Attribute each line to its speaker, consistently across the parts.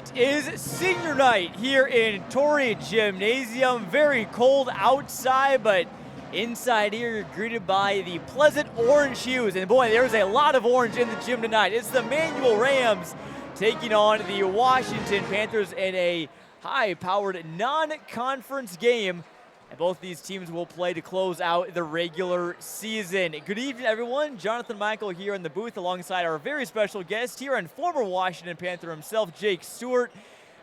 Speaker 1: It is senior night here in Torrey Gymnasium. Very cold outside, but inside here you're greeted by the pleasant orange hues. And boy, there's a lot of orange in the gym tonight. It's the Manual Rams taking on the Washington Panthers in a high-powered non-conference game. And both these teams will play to close out the regular season. Good evening, everyone. Jonathan Michael here in the booth alongside our very special guest here and former Washington Panther himself, Jake Stewart.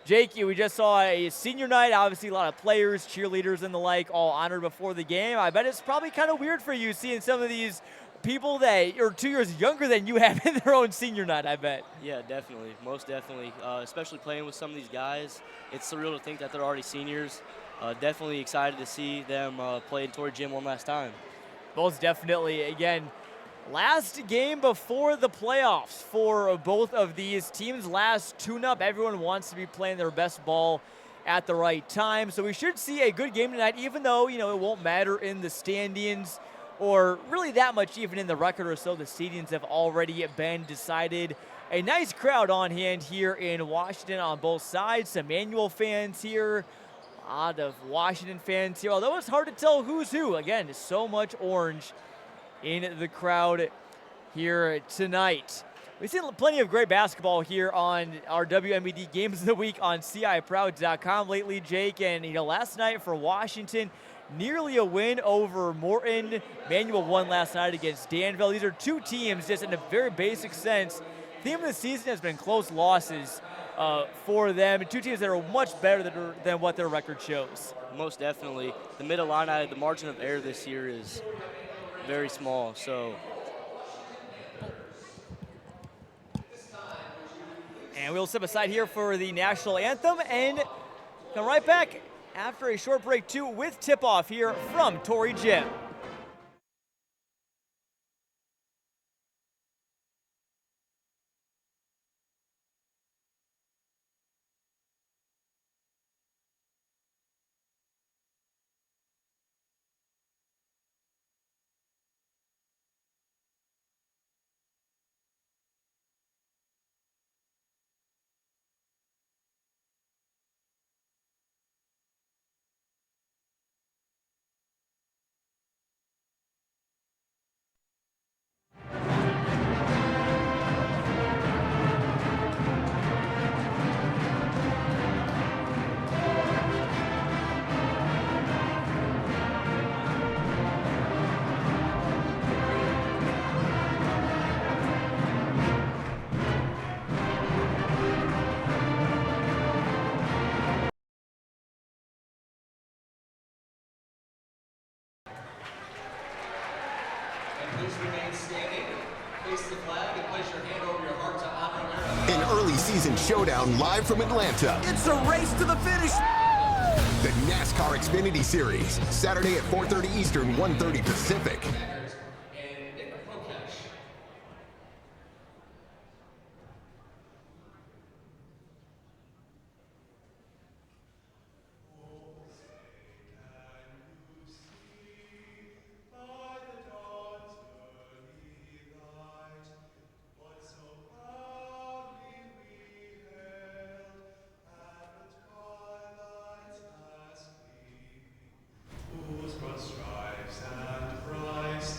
Speaker 1: Jake, we just saw a senior night. Obviously, a lot of players, cheerleaders, and the like all honored before the game. I bet it's probably kind of weird for you seeing some of these people that are 2 years younger than you have in their own senior night, I bet.
Speaker 2: Yeah, definitely. Most definitely. Especially playing with some of these guys. It's surreal to think that they're already seniors. Definitely excited to see them play in Torrey Gym one last time.
Speaker 1: Most definitely. Again, last game before the playoffs for both of these teams. Last tune-up. Everyone wants to be playing their best ball at the right time. So we should see a good game tonight, even though, it won't matter in the standings or really that much even in the record or so. The seedings have already been decided. A nice crowd on hand here in Washington on both sides. Some Manual fans here. A lot of Washington fans here, although it's hard to tell who's who. Again, so much orange in the crowd here tonight. We've seen plenty of great basketball here on our WMBD Games of the Week on CIProud.com lately, Jake. And, last night for Washington, nearly a win over Morton. Manual won last night against Danville. These are two teams, just in a very basic sense. Theme of the season has been close losses for them. Two teams that are much better than what their record shows.
Speaker 2: Most definitely. The Mid-Illini, the margin of error this year is very small. So.
Speaker 1: And we'll step aside here for the national anthem and come right back after a short break too with tip-off here from Torrey Gym.
Speaker 3: An early season showdown live from Atlanta.
Speaker 4: It's a race to the finish.
Speaker 3: The NASCAR Xfinity Series, Saturday at 4:30 Eastern, 1:30 Pacific.
Speaker 5: Whose broad stripes and Christ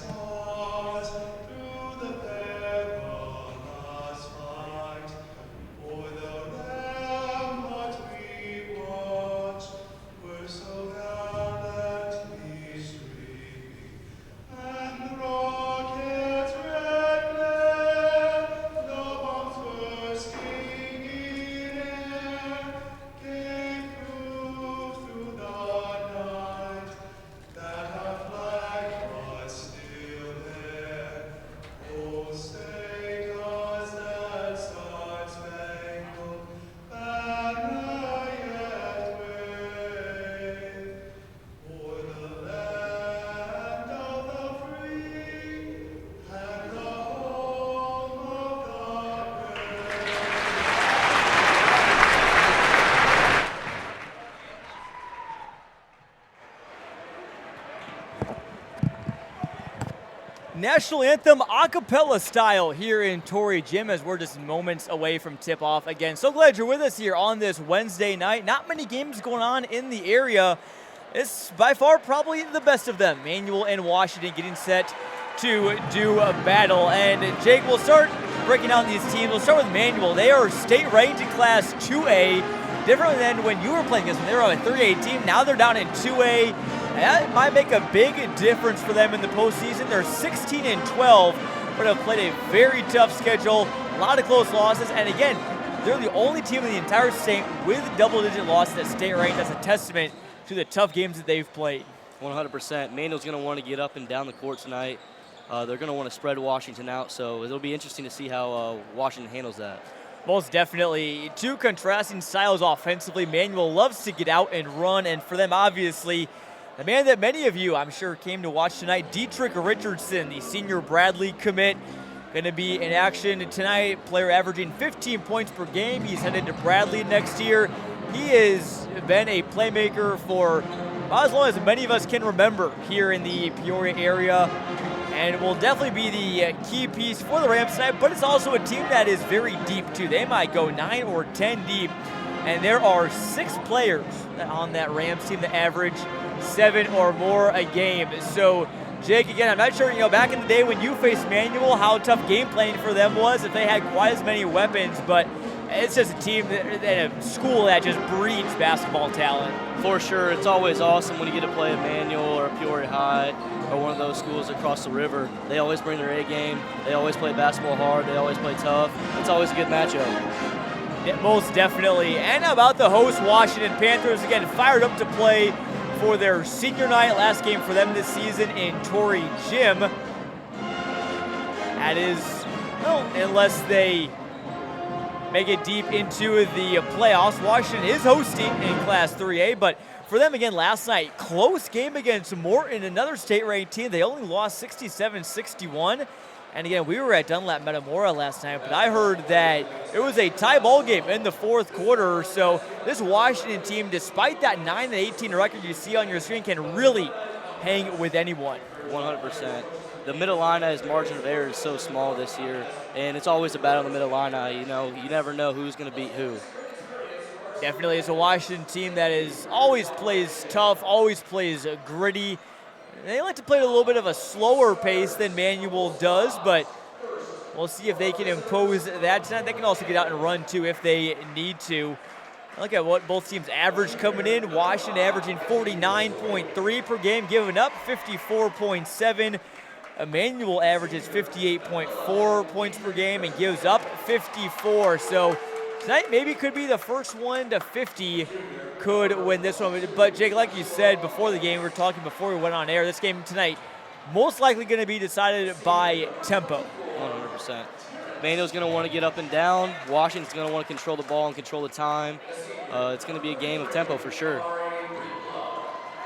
Speaker 1: National Anthem a cappella style here in Torrey Gym as we're just moments away from tip-off. Again, so glad you're with us here on this Wednesday night. Not many games going on in the area. It's by far probably the best of them. Manual and Washington getting set to do a battle. And Jake, we'll start breaking down these teams. We'll start with Manual. They are state ranked in Class 2A. Different than when you were playing against them. They were on a 3A team. Now they're down in 2A. That might make a big difference for them in the postseason. They're 16-12, but have played a very tough schedule, a lot of close losses, and again, they're the only team in the entire state with double-digit losses at state rank. That's a testament to the tough games that they've played.
Speaker 2: 100%. Manual's going to want to get up and down the court tonight. They're going to want to spread Washington out, so it'll be interesting to see how Washington handles that.
Speaker 1: Most definitely. Two contrasting styles offensively. Manual loves to get out and run, and for them, obviously, the man that many of you, I'm sure, came to watch tonight, Dietrich Richardson, the senior Bradley commit, going to be in action tonight. Player averaging 15 points per game. He's headed to Bradley next year. He has been a playmaker for about as long as many of us can remember here in the Peoria area, and will definitely be the key piece for the Rams tonight, but it's also a team that is very deep, too. They might go 9 or 10 deep, and there are 6 players on that Rams team that average 7 or more a game. So, Jake, again, I'm not sure, back in the day when you faced Manual, how tough game playing for them was, if they had quite as many weapons, but it's just a team, a school that just breeds basketball talent.
Speaker 2: For sure. It's always awesome when you get to play at Manual or Peoria High or one of those schools across the river. They always bring their A game. They always play basketball hard. They always play tough. It's always a good matchup.
Speaker 1: Yeah, most definitely. And about the host, Washington Panthers, again, fired up to play for their senior night. Last game for them this season in Torrey Gym. That is, well, unless they make it deep into the playoffs. Washington is hosting in Class 3A, but for them, again, last night, close game against Morton, another state-ranked team. They only lost 67-61. And again, we were at Dunlap Metamora last night, but I heard that it was a tie ball game in the fourth quarter. So this Washington team, despite that 9-18 record you see on your screen, can really hang with anyone.
Speaker 2: 100%. The Mid-Illini's margin of error is so small this year, and it's always a battle in the Mid-Illini. You never know who's going to beat who.
Speaker 1: Definitely, it's a Washington team that always plays tough, always plays gritty. They like to play at a little bit of a slower pace than Manual does, but we'll see if they can impose that tonight. They can also get out and run, too, if they need to. Look at what both teams average coming in. Washington averaging 49.3 per game, giving up 54.7. Manual averages 58.4 points per game and gives up 54. So tonight maybe could be the first one to 50 could win this one. But Jake, like you said before the game, we were talking before we went on air, this game tonight most likely going to be decided by tempo.
Speaker 2: 100%. Manual's going to want to get up and down. Washington's going to want to control the ball and control the time. It's going to be a game of tempo for sure.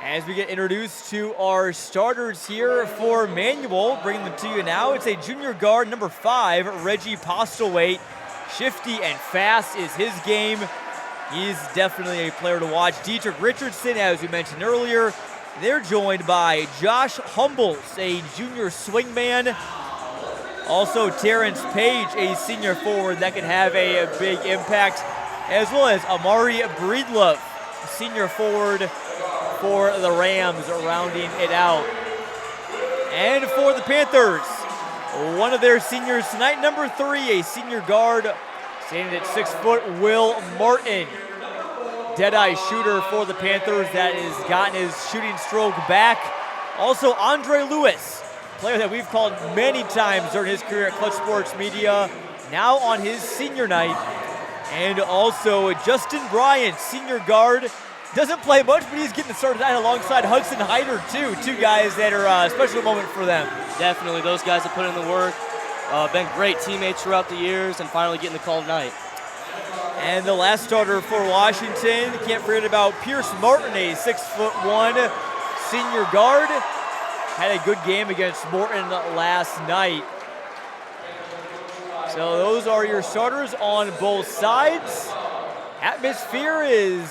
Speaker 1: As we get introduced to our starters here for Manual, bringing them to you now, it's a junior guard, number 5, Reggie Postlethwaite. Shifty and fast is his game. He's definitely a player to watch. Dietrich Richardson, as we mentioned earlier, they're joined by Josh Humbles, a junior swingman. Also, Terrence Page, a senior forward that can have a big impact, as well as Amari Breedlove, senior forward for the Rams, rounding it out. And for the Panthers, one of their seniors tonight, number 3, a senior guard, standing at 6 foot, Will Martin. Deadeye shooter for the Panthers that has gotten his shooting stroke back. Also, Andre Lewis, player that we've called many times during his career at Clutch Sports Media, now on his senior night. And also Justin Bryant, senior guard. Doesn't play much, but he's getting the start tonight alongside Hudson Hyder, too. Two guys that are a special moment for them.
Speaker 2: Definitely. Those guys have put in the work. Been great teammates throughout the years and finally getting the call tonight.
Speaker 1: And the last starter for Washington, can't forget about Pierce Martin, a 6'1" senior guard. Had a good game against Morton last night. So those are your starters on both sides. Atmosphere is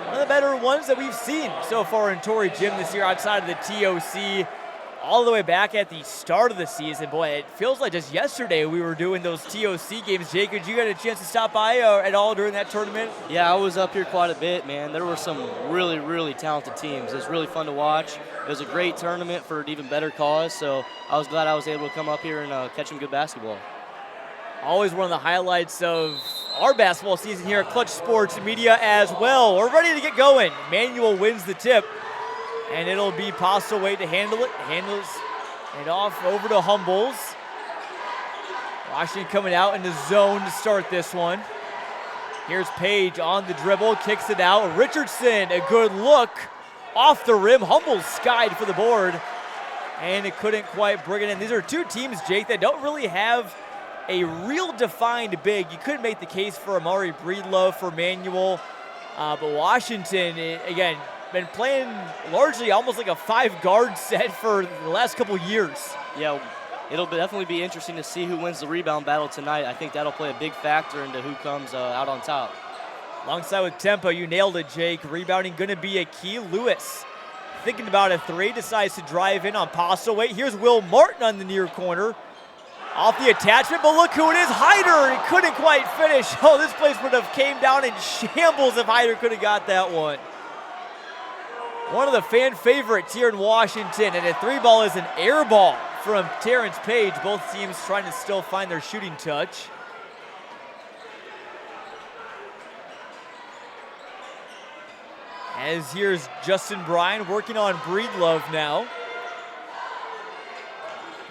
Speaker 1: one of the better ones that we've seen so far in Torrey Gym this year outside of the TOC. all the way back at the start of the season. Boy, it feels like just yesterday we were doing those TOC games. Jake, did you get a chance to stop by at all during that tournament?
Speaker 2: Yeah, I was up here quite a bit, man. There were some really, really talented teams. It was really fun to watch. It was a great tournament for an even better cause, so I was glad I was able to come up here and catch some good basketball.
Speaker 1: Always one of the highlights of our basketball season here at Clutch Sports Media as well. We're ready to get going. Manuel wins the tip, and it'll be Postlewaite to handle it. Handles it off over to Humbles. Washington coming out in the zone to start this one. Here's Page on the dribble, kicks it out. Richardson, a good look off the rim. Humbles skied for the board, and it couldn't quite bring it in. These are two teams, Jake, that don't really have a real defined big. You could make the case for Amari Breedlove, for Manuel, but Washington, again, been playing largely almost like a 5-guard set for the last couple years.
Speaker 2: Yeah, it'll definitely be interesting to see who wins the rebound battle tonight. I think that'll play a big factor into who comes out on top.
Speaker 1: Alongside with tempo, you nailed it, Jake. Rebounding going to be a key. Lewis thinking about a three, decides to drive in on Postlewaite. Here's Will Martin on the near corner. Off the attachment, but look who it is, Hyder. He couldn't quite finish. Oh, this place would have came down in shambles if Hyder could have got that one. One of the fan favorites here in Washington, and a three ball is an air ball from Terrence Page. Both teams trying to still find their shooting touch. As here's Justin Bryan working on Breedlove now.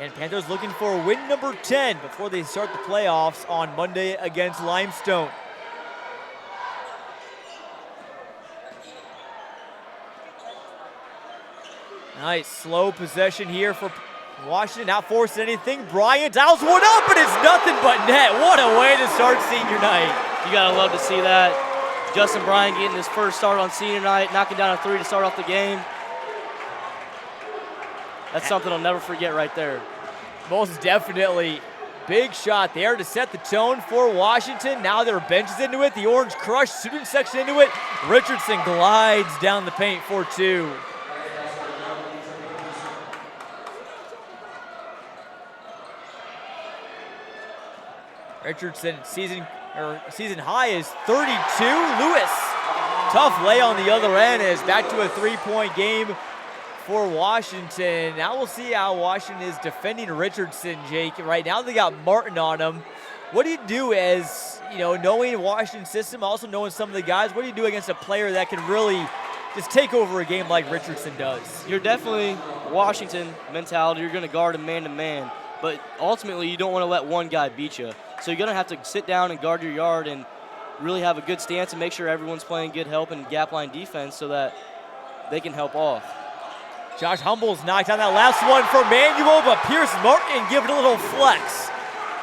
Speaker 1: And Panthers looking for win number 10 before they start the playoffs on Monday against Limestone. Nice slow possession here for Washington, not forcing anything. Bryant dials one up, and it's nothing but net. What a way to start senior night.
Speaker 2: You gotta love to see that. Justin Bryan getting his first start on senior night, knocking down a three to start off the game. That's something I'll never forget right there.
Speaker 1: Most definitely. Big shot there to set the tone for Washington. Now their bench is into it. The Orange Crush student section into it. Richardson glides down the paint for two. Richardson season high is 32. Lewis, tough lay on the other end, is back to a three-point game for Washington. Now we'll see how Washington is defending Richardson, Jake. Right now they got Martin on him. What do you do as, knowing Washington's system, also knowing some of the guys, what do you do against a player that can really just take over a game like Richardson does?
Speaker 2: You're definitely Washington mentality. You're going to guard him man-to-man. But ultimately, you don't want to let one guy beat you. So you're going to have to sit down and guard your yard and really have a good stance and make sure everyone's playing good help and gap line defense so that they can help off.
Speaker 1: Josh Humbles knocked down that last one for Manuel, but Pierce Martin giving a little flex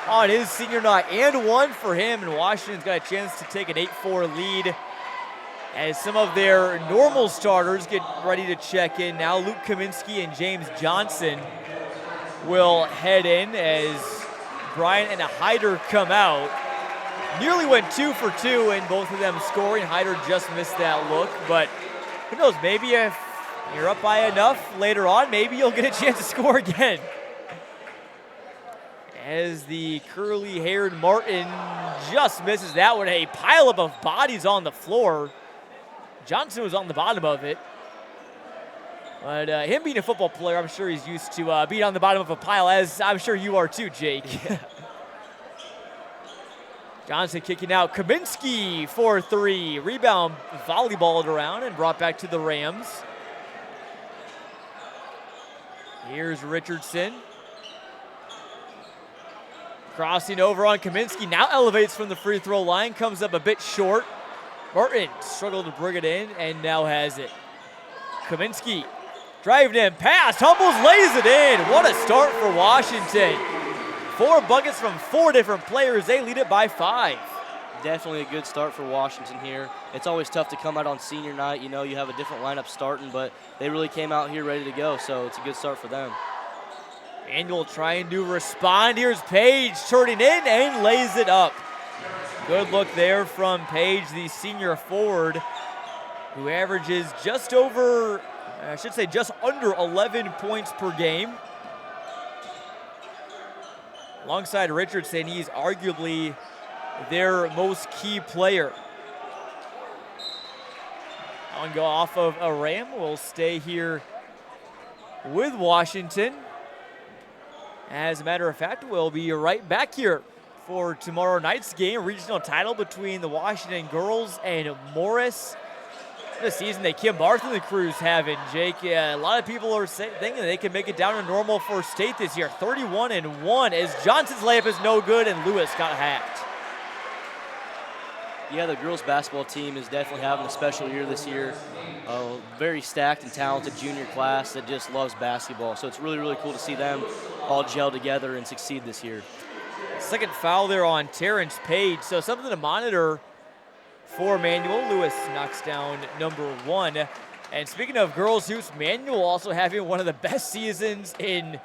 Speaker 1: on his senior night. And one for him, and Washington's got a chance to take an 8-4 lead as some of their normal starters get ready to check in. Now Luke Kaminsky and James Johnson will head in as Bryant and Hyder come out. Nearly went 2 for 2 in both of them scoring. Hyder just missed that look, but who knows, maybe if you're up by enough later on, maybe you'll get a chance to score again. As the curly-haired Martin just misses that one. A pileup of bodies on the floor. Johnson was on the bottom of it. But him being a football player, I'm sure he's used to being on the bottom of a pile, as I'm sure you are too, Jake. Yeah. Johnson kicking out. Kaminsky for 3. Rebound volleyballed around and brought back to the Rams. Here's Richardson. Crossing over on Kaminsky. Now elevates from the free throw line. Comes up a bit short. Martin struggled to bring it in and now has it. Kaminsky driving in, pass. Humbles lays it in. What a start for Washington. 4 buckets from 4 different players. They lead it by 5.
Speaker 2: Definitely a good start for Washington here. It's always tough to come out on senior night. You have a different lineup starting, but they really came out here ready to go, so it's a good start for them.
Speaker 1: Manuel trying to respond. Here's Page turning in and lays it up. Good look there from Page, the senior forward, who averages just over I should say just under 11 points per game. Alongside Richardson, he's arguably their most key player. On go off of a Ram. We'll stay here with Washington. As a matter of fact, we'll be right back here for tomorrow night's game, regional title between the Washington girls and Morris. The season that Kim Barth and the crew's having, Jake. A lot of people are thinking they can make it down to normal for state this year. 31-1 as Johnson's layup is no good and Lewis got hacked.
Speaker 2: Yeah, the girls basketball team is definitely having a special year this year. A very stacked and talented junior class that just loves basketball. So it's really, really cool to see them all gel together and succeed this year.
Speaker 1: Second foul there on Terrence Page. So something to monitor for Manual. Lewis knocks down number 1. And speaking of girls hoops, Manual also having one of the best seasons in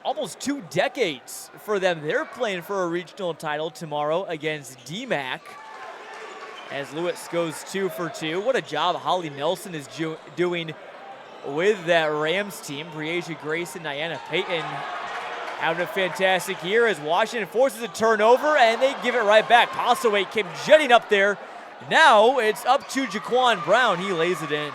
Speaker 1: almost 2 decades for them. They're playing for a regional title tomorrow against DMAC. As Lewis goes 2 for 2. What a job Holly Nelson is doing with that Rams team. Breasia Grace and Diana Payton having a fantastic year as Washington forces a turnover and they give it right back. Postlethwaite came jetting up there. Now it's up to Jaquan Brown. He lays it in.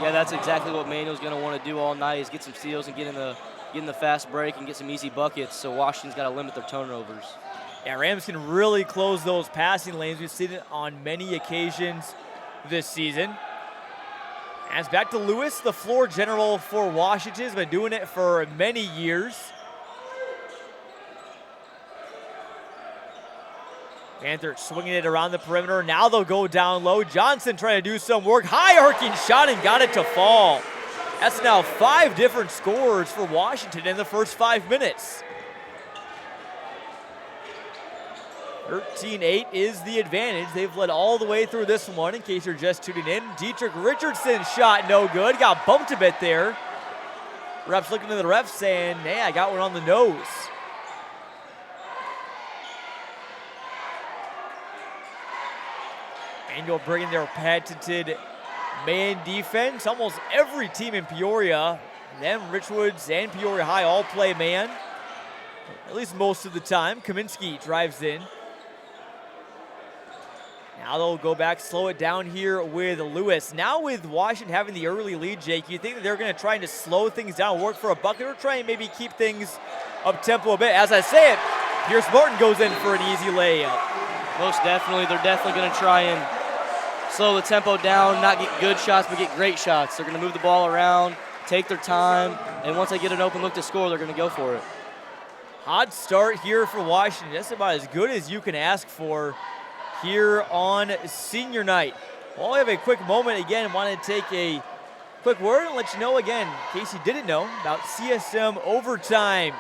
Speaker 2: Yeah, that's exactly what Manuel's going to want to do all night is get some steals and get in the fast break and get some easy buckets. So Washington's got to limit their turnovers.
Speaker 1: Yeah, Rams can really close those passing lanes. We've seen it on many occasions this season. And it's back to Lewis, the floor general for Washington. Has been doing it for many years. Panthers swinging it around the perimeter. Now they'll go down low. Johnson trying to do some work. High arcing shot and got it to fall. That's now 5 different scores for Washington in the first 5 minutes. 13-8 is the advantage. They've led all the way through this one, in case you're just tuning in. Dietrich Richardson shot no good. Got bumped a bit there. Refs looking to the refs saying, hey, I got one on the nose. Manual bringing their patented man defense. Almost every team in Peoria, them, Richwoods, and Peoria High all play man, at least most of the time. Kaminsky drives in. Now they'll go back, slow it down here with Lewis. Now with Washington having the early lead, Jake, you think that they're going to try to slow things down, work for a bucket, or try and maybe keep things up-tempo a bit? As I say it, Pierce Martin goes in for an easy layup.
Speaker 2: Most definitely. They're definitely going to try and slow the tempo down, not get good shots, but get great shots. They're going to move the ball around, take their time, and once they get an open look to score, they're going to go for it.
Speaker 1: Hot start here for Washington. That's about as good as you can ask for here on senior night. Well, we have a quick moment again. Wanted to take a quick word and let you know again, in case you didn't know, about CSM Overtime.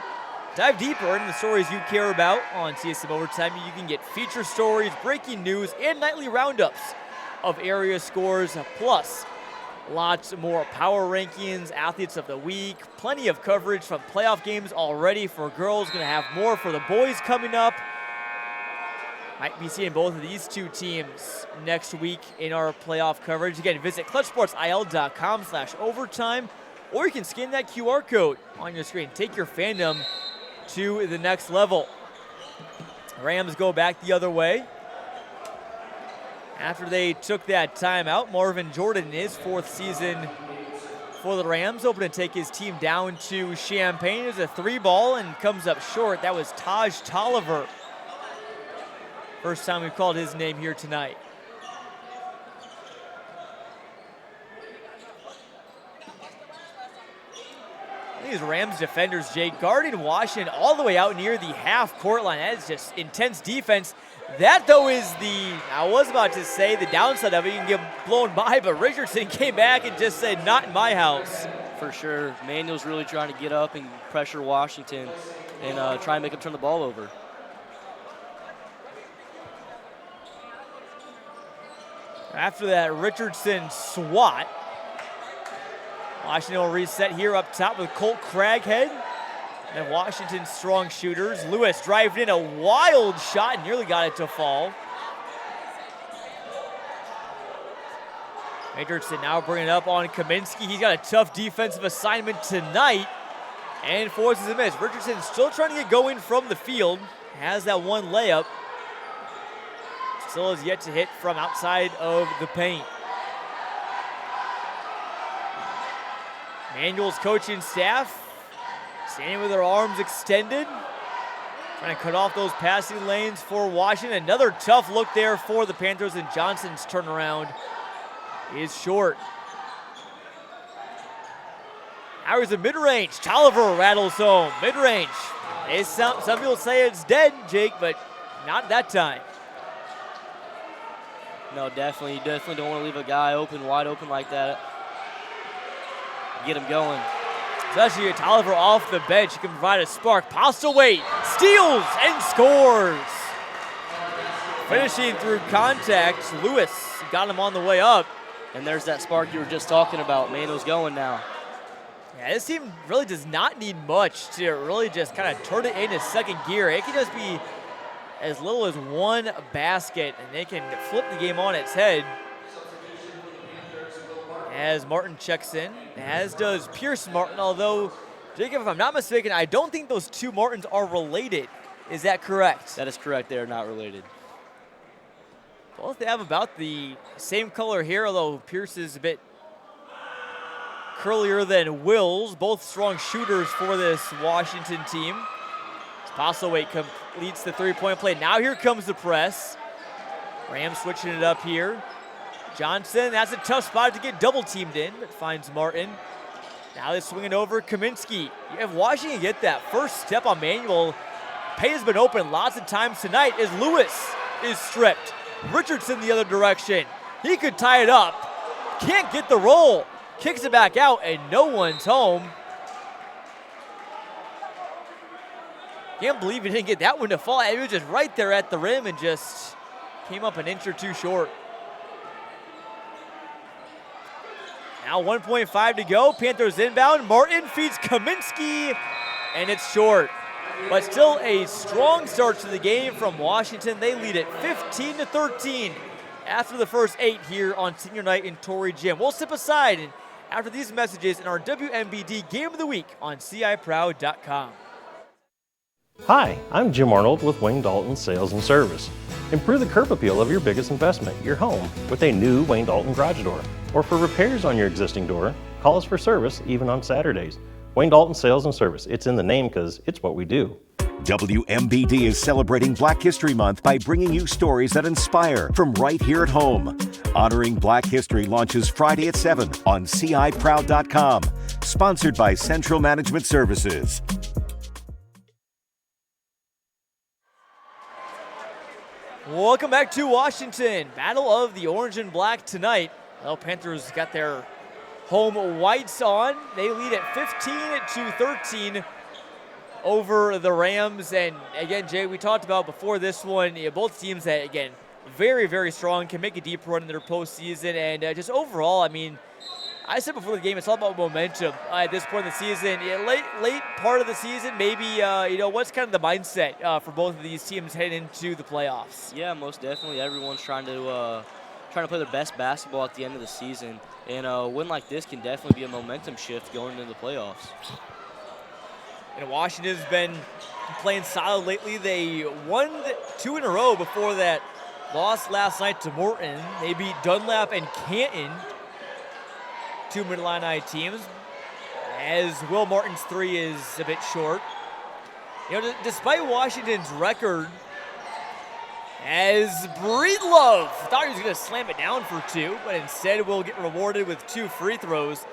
Speaker 1: Dive deeper into the stories you care about on CSM Overtime. You can get feature stories, breaking news, and nightly roundups of area scores, plus lots more power rankings, athletes of the week, plenty of coverage from playoff games already for girls. Going to have more for the boys coming up. Might be seeing both of these two teams next week in our playoff coverage. Again, visit clutchsportsil.com/overtime, or you can scan that QR code on your screen. Take your fandom to the next level. Rams go back the other way. After they took that timeout, Marvin Jordan in his 4th season for the Rams, hoping to take his team down to Champaign. There's a 3-ball and comes up short. That was Taj Tolliver. First time we've called his name here tonight. These Rams defenders, Jake, guarding Washington all the way out near the half-court line. That is just intense defense. That, though, is I was about to say the downside of it. You can get blown by, but Richardson came back and just said, not in my house.
Speaker 2: For sure. Manuel's really trying to get up and pressure Washington and try and make them turn the ball over.
Speaker 1: After that Richardson swat, Washington will reset here up top with Colt Craghead. And Washington's strong shooters. Lewis driving in a wild shot and nearly got it to fall. Richardson now bringing it up on Kaminsky. He's got a tough defensive assignment tonight and forces a miss. Richardson still trying to get going from the field. Has that one layup. Still has yet to hit from outside of the paint. Manual's coaching staff standing with their arms extended, trying to cut off those passing lanes for Washington. Another tough look there for the Panthers, and Johnson's turnaround is short. Now here's a mid-range. Tolliver rattles home. Mid-range. Some people say it's dead, Jake, but not that time.
Speaker 2: No, definitely. You definitely don't want to leave a guy wide open like that. Get him going.
Speaker 1: Especially Tolliver off the bench. He can provide a spark. Postlewaite steals and scores. Finishing through contact, Lewis got him on the way up.
Speaker 2: And there's that spark you were just talking about. Manuel's going now.
Speaker 1: Yeah, this team really does not need much to really just kind of turn it into second gear. It can just be as little as one basket, and they can flip the game on its head. As Martin checks in, as does Pierce Martin, although, Jacob, if I'm not mistaken, I don't think those two Martins are related. Is that correct?
Speaker 2: That is correct. They are not related.
Speaker 1: Both have about the same color hair, although Pierce is a bit curlier than Wills. Both strong shooters for this Washington team. Postlewaite completes the three-point play. Now here comes the press. Rams switching it up here. Johnson, that's a tough spot to get double teamed in, but finds Martin. Now they're swinging over Kaminsky. You have Washington get that first step on Manual. Pay has been open lots of times tonight as Lewis is stripped. Richardson the other direction. He could tie it up. Can't get the roll. Kicks it back out, and no one's home. Can't believe he didn't get that one to fall. It was just right there at the rim and just came up an inch or two short. Now 1.5 to go. Panthers inbound. Martin feeds Kaminsky, and it's short. But still a strong start to the game from Washington. They lead it 15-13 after the first 8 here on senior night in Torrey Gym. We'll step aside and after these messages in our WMBD Game of the Week on CIProud.com.
Speaker 4: Hi, I'm Jim Arnold with Wayne Dalton Sales and Service. Improve the curb appeal of your biggest investment, your home, with a new Wayne Dalton garage door. Or for repairs on your existing door, call us for service even on Saturdays. Wayne Dalton Sales and Service. It's in the name because it's what we do.
Speaker 5: WMBD is celebrating Black History Month by bringing you stories that inspire from right here at home. Honoring Black History launches Friday at 7 on CIProud.com. Sponsored by Central Management Services.
Speaker 1: Welcome back to Washington. Battle of the Orange and Black tonight. Well, Panthers got their home whites on. They lead at 15-13 over the Rams. And again, Jay, we talked about before this one, both teams that, again, very, very strong, can make a deep run in their postseason. And just overall, I mean, I said before the game, it's all about momentum at this point in the season. Late part of the season, maybe, what's kind of the mindset for both of these teams heading into the playoffs?
Speaker 2: Yeah, most definitely. Everyone's trying to play their best basketball at the end of the season. And a win like this can definitely be a momentum shift going into the playoffs.
Speaker 1: And Washington's been playing solid lately. They won 2 in a row before that loss last night to Morton. They beat Dunlap and Canton, 2 Mid-Illini teams, as Will Martin's 3 is a bit short. Despite Washington's record, as Breedlove thought he was going to slam it down for 2, but instead will get rewarded with 2 free throws.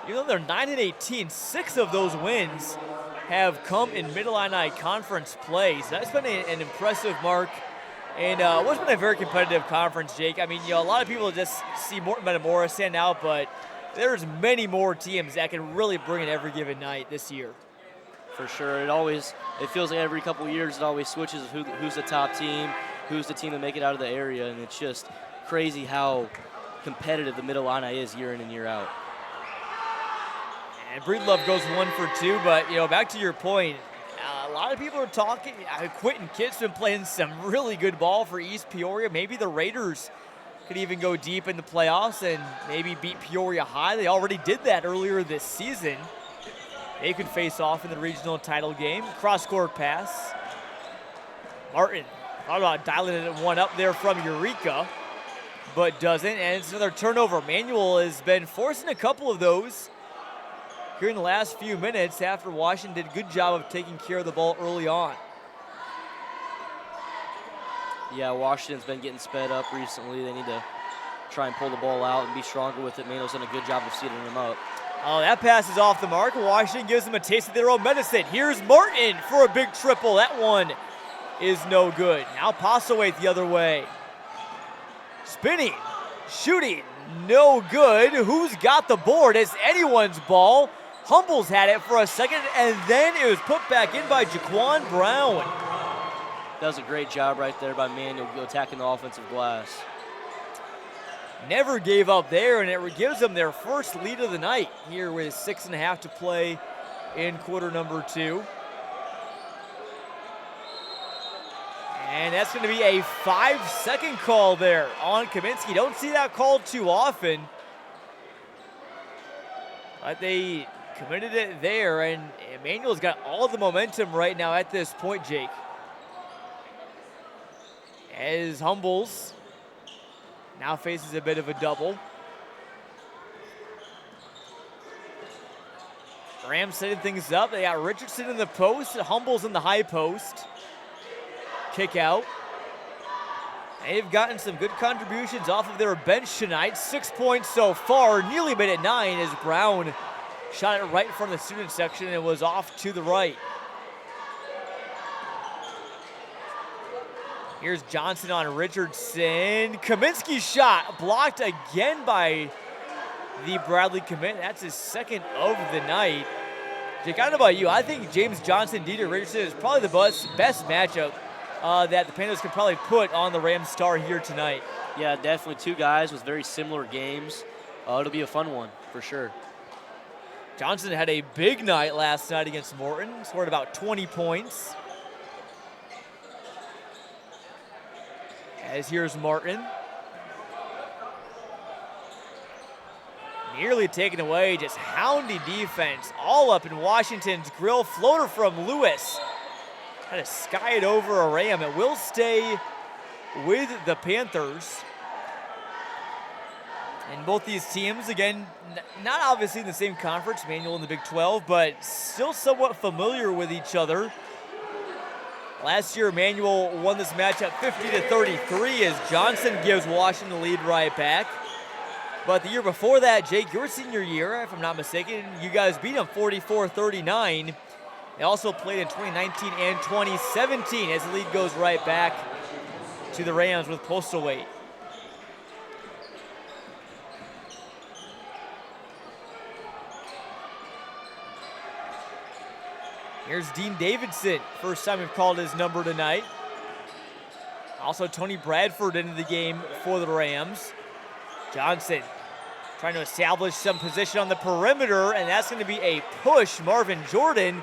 Speaker 1: Even though they're 9-18, 6 of those wins have come in Mid-Illini conference play. So that's been an impressive mark. And what's been a very competitive conference, Jake. I mean, a lot of people just see Morton Metamora stand out, but there's many more teams that can really bring it every given night this year.
Speaker 2: For sure. It feels like every couple of years it always switches who's the top team, who's the team to make it out of the area, and it's just crazy how competitive the Mid-Illini is year in and year out.
Speaker 1: And Breedlove goes 1 for 2, but back to your point, a lot of people are talking. Quentin Kitt's been playing some really good ball for East Peoria. Maybe the Raiders could even go deep in the playoffs and maybe beat Peoria High. They already did that earlier this season. They could face off in the regional title game. Cross-court pass. Martin thought about dialing it one up there from Eureka, but doesn't, and it's another turnover. Manual has been forcing a couple of those here in the last few minutes after Washington did a good job of taking care of the ball early on.
Speaker 2: Yeah, Washington's been getting sped up recently. They need to try and pull the ball out and be stronger with it. Manuel's done a good job of seating them up.
Speaker 1: Oh, that pass is off the mark. Washington gives them a taste of their own medicine. Here's Martin for a big triple. That one is no good. Now Postlewaite the other way. Spinning, shooting, no good. Who's got the board? It's anyone's ball. Humbles had it for a second, and then it was put back in by Jaquan Brown.
Speaker 2: That was a great job right there by Manuel attacking the offensive glass.
Speaker 1: Never gave up there, and it gives them their first lead of the night here with 6.5 to play in quarter number 2. And that's going to be a 5-second call there on Kaminsky. Don't see that called too often, but they committed it there, and Emmanuel's got all the momentum right now at this point, Jake. As Humbles now faces a bit of a double. Rams setting things up. They got Richardson in the post, Humbles in the high post. Kick out. They've gotten some good contributions off of their bench tonight. 6 points so far, nearly made it 9 as Brown shot it right in front of the student section and was off to the right. Here's Johnson on Richardson. Kaminsky's shot blocked again by the Bradley commit. That's his second of the night. Jake, I don't know about you. I think James Johnson, Dieter Richardson is probably the best matchup that the Panthers can probably put on the Rams star here tonight.
Speaker 2: Yeah, definitely two guys with very similar games. It'll be a fun one for sure.
Speaker 1: Johnson had a big night last night against Morton. Scored about 20 points. As here's Martin. Nearly taken away, just hounding defense all up in Washington's grill. Floater from Lewis. Had to sky it over a Ram. It will stay with the Panthers. And both these teams, again, not obviously in the same conference, Manual in the Big 12, but still somewhat familiar with each other. Last year, Manual won this matchup 50-33 as Johnson gives Washington the lead right back. But the year before that, Jake, your senior year, if I'm not mistaken, you guys beat them 44-39. They also played in 2019 and 2017 as the lead goes right back to the Rams with Postlewaite. Here's Dean Davidson. First time we've called his number tonight. Also Tony Bradford into the game for the Rams. Johnson trying to establish some position on the perimeter, and that's going to be a push. Marvin Jordan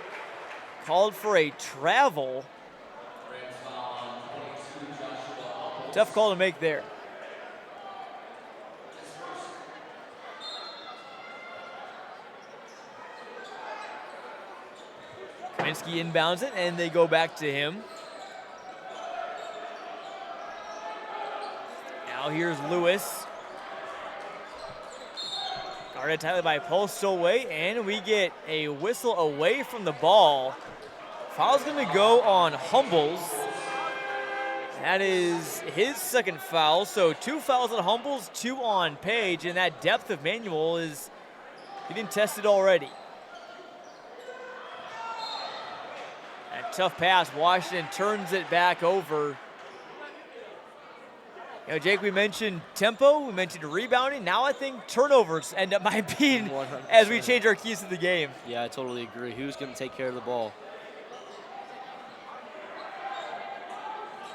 Speaker 1: called for a travel. Tough call to make there. Kaminsky inbounds it, and they go back to him. Now here's Lewis. Guarded tightly by Postlewaite, and we get a whistle away from the ball. Foul's going to go on Humbles. That is his second foul, so 2 fouls on Humbles, 2 on Page, and that depth of Manual is getting tested already. Tough pass. Washington turns it back over. You know, Jake, we mentioned tempo, we mentioned rebounding. Now I think turnovers end up might be
Speaker 2: 100%.
Speaker 1: As we change our keys to the game.
Speaker 2: Yeah, I totally agree. Who's going to take care of the ball?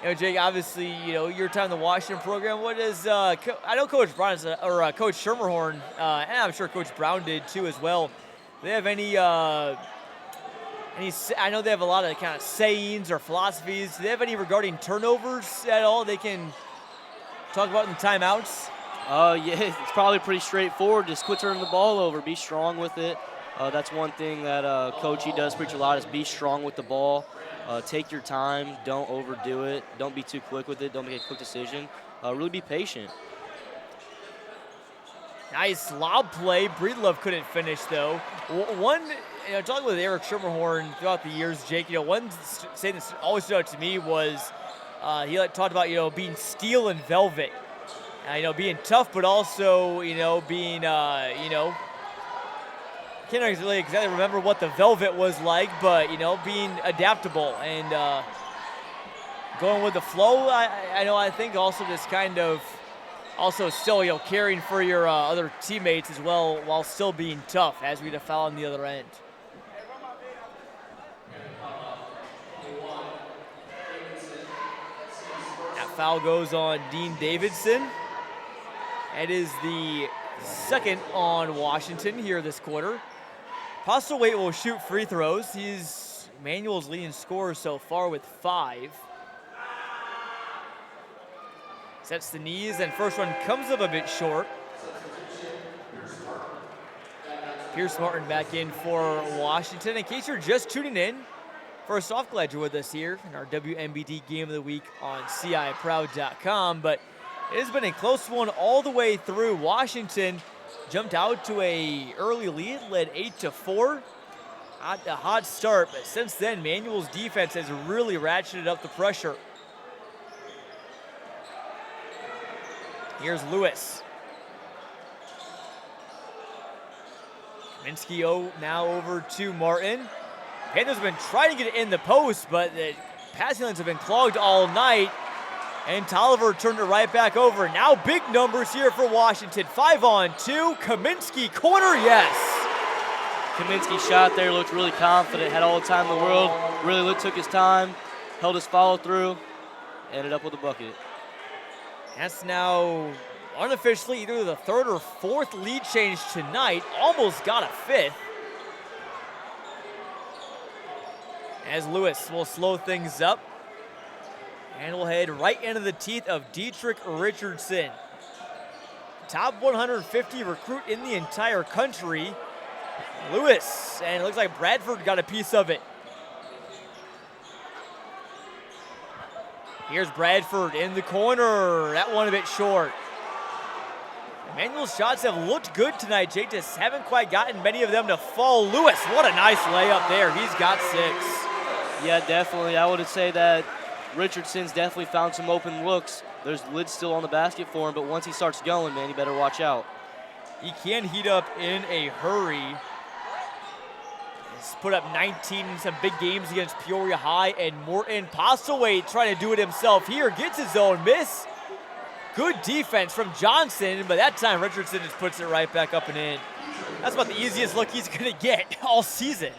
Speaker 1: You know, Jake, obviously, you know, your time in the Washington program, what is, I know Coach Brown is, or Coach Schermerhorn, and I'm sure Coach Brown did too as well. Do they have any, I know they have a lot of kind of sayings or philosophies. Do they have any regarding turnovers at all they can talk about in the timeouts?
Speaker 2: Yeah, it's probably pretty straightforward. Just quit turning the ball over. Be strong with it. That's one thing that Coach E does preach a lot is be strong with the ball. Take your time. Don't overdo it. Don't be too quick with it. Don't make a quick decision. Really be patient.
Speaker 1: Nice lob play. Breedlove couldn't finish, though. One, talking with Eric Schermerhorn throughout the years, Jake, one thing that always stood out to me was he talked about, being steel and velvet. Being tough, but also, being, can't really exactly remember what the velvet was like, but, being adaptable and going with the flow. I think also just kind of also still, caring for your other teammates as well while still being tough as we get a foul on the other end. That foul goes on Dean Davidson. It is the second on Washington here this quarter. Postlewaite will shoot free throws. He's Manuel's leading scorer so far with 5. Sets the knees, and first one comes up a bit short. Pierce Martin back in for Washington. In case you're just tuning in, first off, glad you're with us here in our WMBD Game of the Week on CIProud.com. But it has been a close one all the way through. Washington jumped out to a early lead, led 8-4. Not a hot start, but since then, Manuel's defense has really ratcheted up the pressure. Here's Lewis. Kaminsky now over to Martin. Panthers have been trying to get it in the post, but the passing lanes have been clogged all night. And Tolliver turned it right back over. Now big numbers here for Washington. 5-on-2. Kaminsky corner, yes.
Speaker 2: Kaminsky shot there, looked really confident, had all the time in the world, really took his time, held his follow through, ended up with a bucket.
Speaker 1: That's now unofficially either the third or fourth lead change tonight. Almost got a fifth. As Lewis will slow things up. And we'll head right into the teeth of Dietrich Richardson. Top 150 recruit in the entire country. Lewis, and it looks like Bradford got a piece of it. Here's Bradford in the corner. That one a bit short. Emmanuel's shots have looked good tonight, Jake. Just haven't quite gotten many of them to fall. Lewis, what a nice layup there. He's got 6.
Speaker 2: Yeah, definitely. I would say that Richardson's definitely found some open looks. There's lids still on the basket for him, but once he starts going, man, you better watch out.
Speaker 1: He can heat up in a hurry. He's put up 19 in some big games against Peoria High and Morton. Postlewaite trying to do it himself here. Gets his own miss. Good defense from Johnson, but that time Richardson just puts it right back up and in. That's about the easiest look he's going to get all season.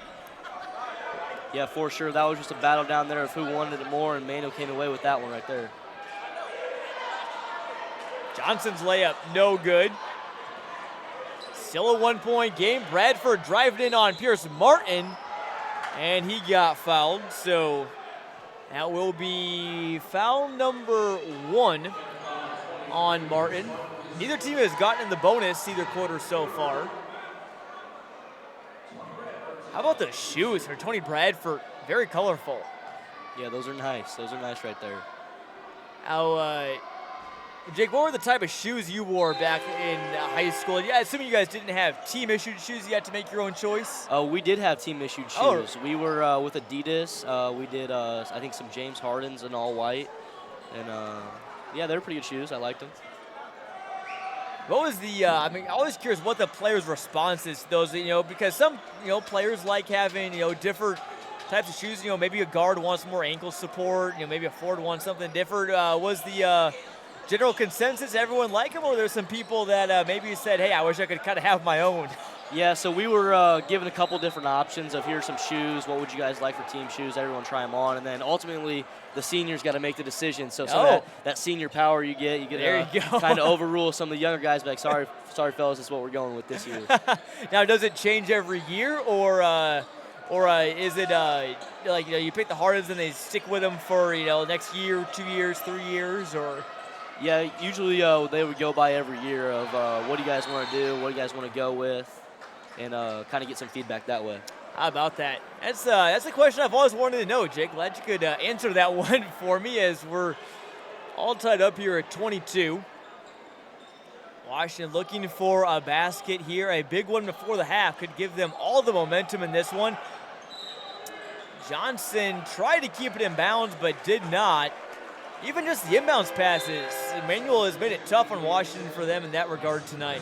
Speaker 2: Yeah, for sure. That was just a battle down there of who wanted it more, and Mano came away with that one right there.
Speaker 1: Johnson's layup, no good. Still a 1-point game. Bradford driving in on Pierce Martin, and he got fouled. So that will be foul number 1 on Martin. Neither team has gotten in the bonus either quarter so far. How about the shoes for Tony Bradford? Very colorful.
Speaker 2: Yeah, those are nice. Those are nice right there.
Speaker 1: Now, Jake, what were the type of shoes you wore back in high school? Yeah, assuming you guys didn't have team-issued shoes, you had to make your own choice?
Speaker 2: We did have team-issued shoes.
Speaker 1: Oh.
Speaker 2: We were with Adidas. We did, I think, some James Hardens in all white. And, yeah, they were pretty good shoes. I liked them.
Speaker 1: What was the, I'm always curious what the players' response is to those, because some, players like having, different types of shoes. Maybe a guard wants more ankle support, maybe a forward wants something different. Was the general consensus everyone like them, or there's some people that maybe said, hey, I wish I could kind of have my own?
Speaker 2: Yeah, so we were given a couple different options of here's some shoes. What would you guys like for team shoes? Everyone try them on. And then ultimately the seniors got to make the decision. So some of that senior power you get to kind of overrule some of the younger guys. Be like, sorry, fellas, this is what we're going with this year.
Speaker 1: Now, does it change every year, or is it you pick the hardest and they stick with them for, next year, 2 years, 3 years, or?
Speaker 2: Yeah, usually they would go by every year of what do you guys want to do, what do you guys want to go with, and kind of get some feedback that way.
Speaker 1: How about that? That's a question I've always wanted to know, Jake. Glad you could answer that one for me, as we're all tied up here at 22. Washington looking for a basket here. A big one before the half could give them all the momentum in this one. Johnson tried to keep it in bounds, but did not. Even just the inbounds passes, Emmanuel has made it tough on Washington for them in that regard tonight.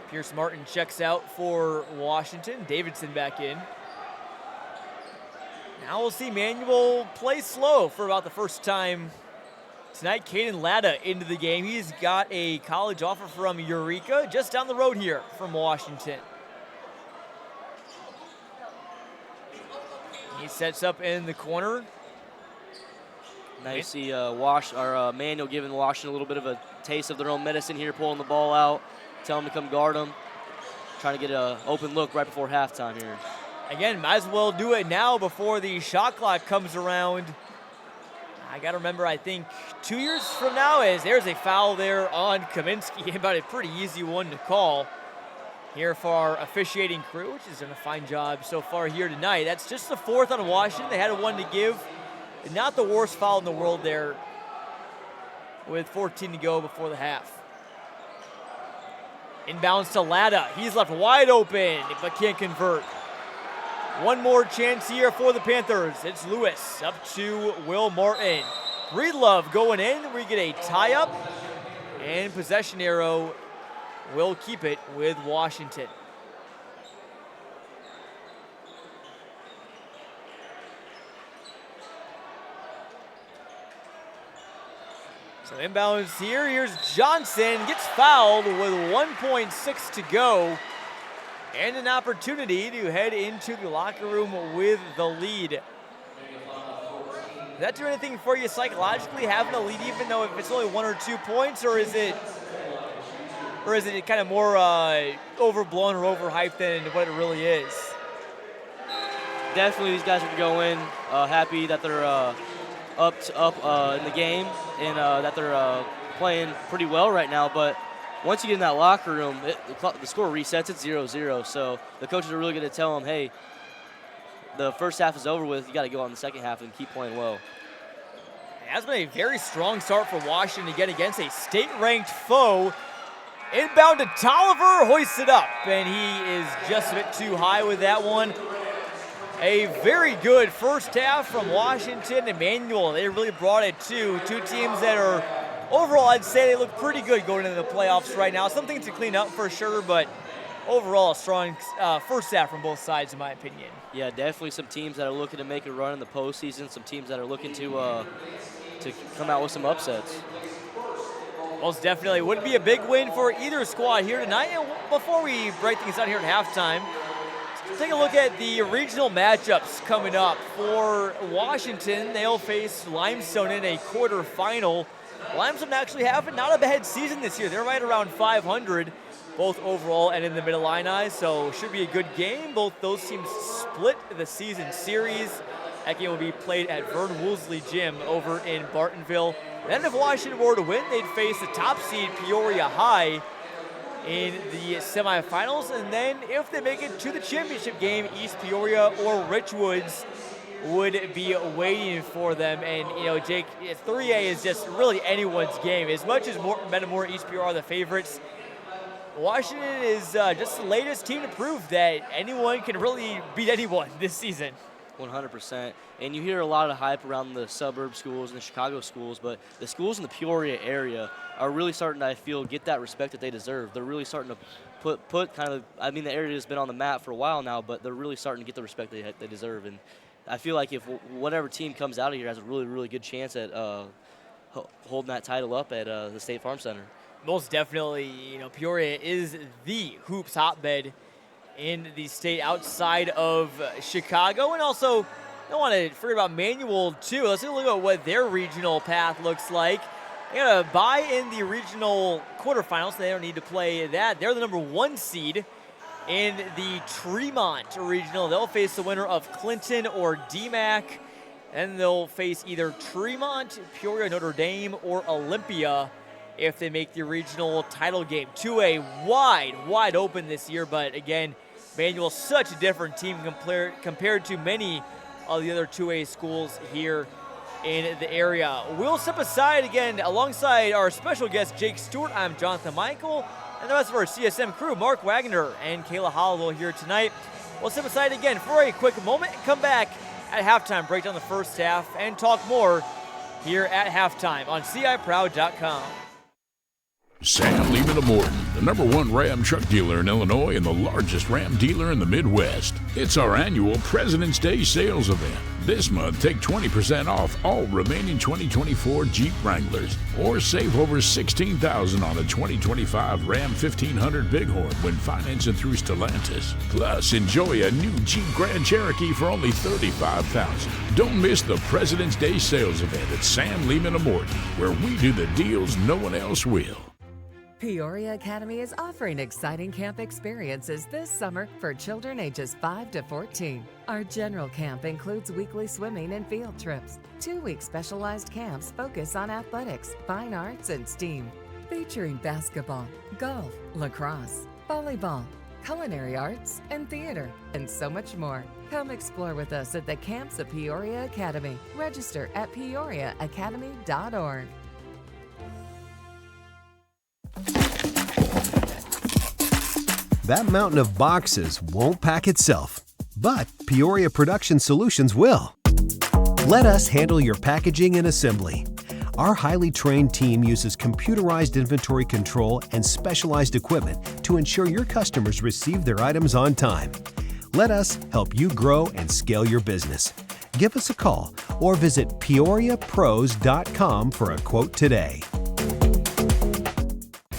Speaker 1: Pierce Martin checks out for Washington. Davidson back in. Now we'll see Manuel play slow for about the first time tonight. Caden Latta into the game. He's got a college offer from Eureka, just down the road here from Washington. He sets up in the corner.
Speaker 2: Now you see Manuel giving Washington a little bit of a taste of their own medicine here, pulling the ball out, telling them to come guard them, trying to get an open look right before halftime here.
Speaker 1: Again, might as well do it now before the shot clock comes around. I got to remember, I think 2 years from now, as there's a foul there on Kaminsky, about a pretty easy one to call here for our officiating crew, which has done a fine job so far here tonight. That's just the fourth on Washington. They had one to give. Not the worst foul in the world there with 14 to go before the half. Inbounds to Latta. He's left wide open, but can't convert. One more chance here for the Panthers. It's Lewis up to Will Martin. Breedlove going in. We get a tie-up, and possession arrow will keep it with Washington. So inbounds here. Here's Johnson. Gets fouled with 1.6 to go. And an opportunity to head into the locker room with the lead. Does that do anything for you psychologically, having a lead, even though if it's only 1 or 2 points, or is it kind of more overblown or overhyped than what it really is?
Speaker 2: Definitely, these guys are going happy that they're up in the game and that they're playing pretty well right now. But once you get in that locker room, the score resets. It's 0-0. So the coaches are really going to tell them, hey, the first half is over with. You got to go on the second half and keep playing well.
Speaker 1: It has been a very strong start for Washington again against a state-ranked foe. Inbound to Tolliver, hoists it up, and he is just a bit too high with that one. A very good first half from Washington. Emmanuel, they really brought it to two teams that are, overall, I'd say they look pretty good going into the playoffs right now. Something to clean up for sure, but overall a strong first half from both sides, in my opinion.
Speaker 2: Yeah, definitely some teams that are looking to make a run in the postseason, some teams that are looking to come out with some upsets.
Speaker 1: Most definitely would be a big win for either squad here tonight. And before we break things down here at halftime, let's take a look at the regional matchups coming up. For Washington, they'll face Limestone in a quarterfinal. Limestone actually having not a bad season this year. They're right around 500, both overall and in the Mid-Illini, so should be a good game. Both those teams split the season series. That game will be played at Vern Woolsey Gym over in Bartonville. Then if Washington were to win, they'd face the top seed Peoria High in the semifinals. And then if they make it to the championship game, East Peoria or Richwoods would be waiting for them. And, you know, Jake, 3A is just really anyone's game. As much as Metamora and East Peoria are the favorites, Washington is just the latest team to prove that anyone can really beat anyone this season.
Speaker 2: 100%. And you hear a lot of hype around the suburb schools and the Chicago schools, but the schools in the Peoria area are really starting to, I feel, get that respect that they deserve. They're really starting to put kind of, I mean, the area has been on the map for a while now, but they're really starting to get the respect they deserve. And I feel like if whatever team comes out of here has a really, really good chance at holding that title up at the State Farm Center. Most
Speaker 1: definitely, you know, Peoria is the hoops hotbed in the state outside of Chicago. And also, don't want to forget about Manual too. Let's take a look at what their regional path looks like. They're going to bye in the regional quarterfinals, so they don't need to play that. They're the number 1 seed in the Tremont Regional. They'll face the winner of Clinton or DMAC. And they'll face either Tremont, Peoria, Notre Dame, or Olympia if they make the regional title game. 2A wide open this year, but again, Manual such a different team compared to many of the other 2A schools here in the area. We'll step aside again alongside our special guest, Jake Stewart. I'm Jonathan Michael, and the rest of our CSM crew, Mark Wagner and Kayla Hollowell here tonight. We'll step aside again for a quick moment and come back at halftime, break down the first half, and talk more here at halftime on CIProud.com.
Speaker 6: Sam Lehman Morton, the #1 Ram truck dealer in Illinois and the largest Ram dealer in the Midwest. It's our annual President's Day sales event. This month, take 20% off all remaining 2024 Jeep Wranglers, or save over $16,000 on a 2025 Ram 1500 Bighorn when financing through Stellantis. Plus, enjoy a new Jeep Grand Cherokee for only $35,000. Don't miss the President's Day sales event at Sam Lehman Morton, where we do the deals no one else will.
Speaker 7: Peoria Academy is offering exciting camp experiences this summer for children ages 5 to 14. Our general camp includes weekly swimming and field trips. 2-week specialized camps focus on athletics, fine arts, and STEAM, featuring basketball, golf, lacrosse, volleyball, culinary arts, and theater, and so much more. Come explore with us at the camps of Peoria Academy. Register at peoriaacademy.org.
Speaker 8: That mountain of boxes won't pack itself, but Peoria Production Solutions will. Let us handle your packaging and assembly. Our highly trained team uses computerized inventory control and specialized equipment to ensure your customers receive their items on time. Let us help you grow and scale your business. Give us a call or visit peoriapros.com for a quote today.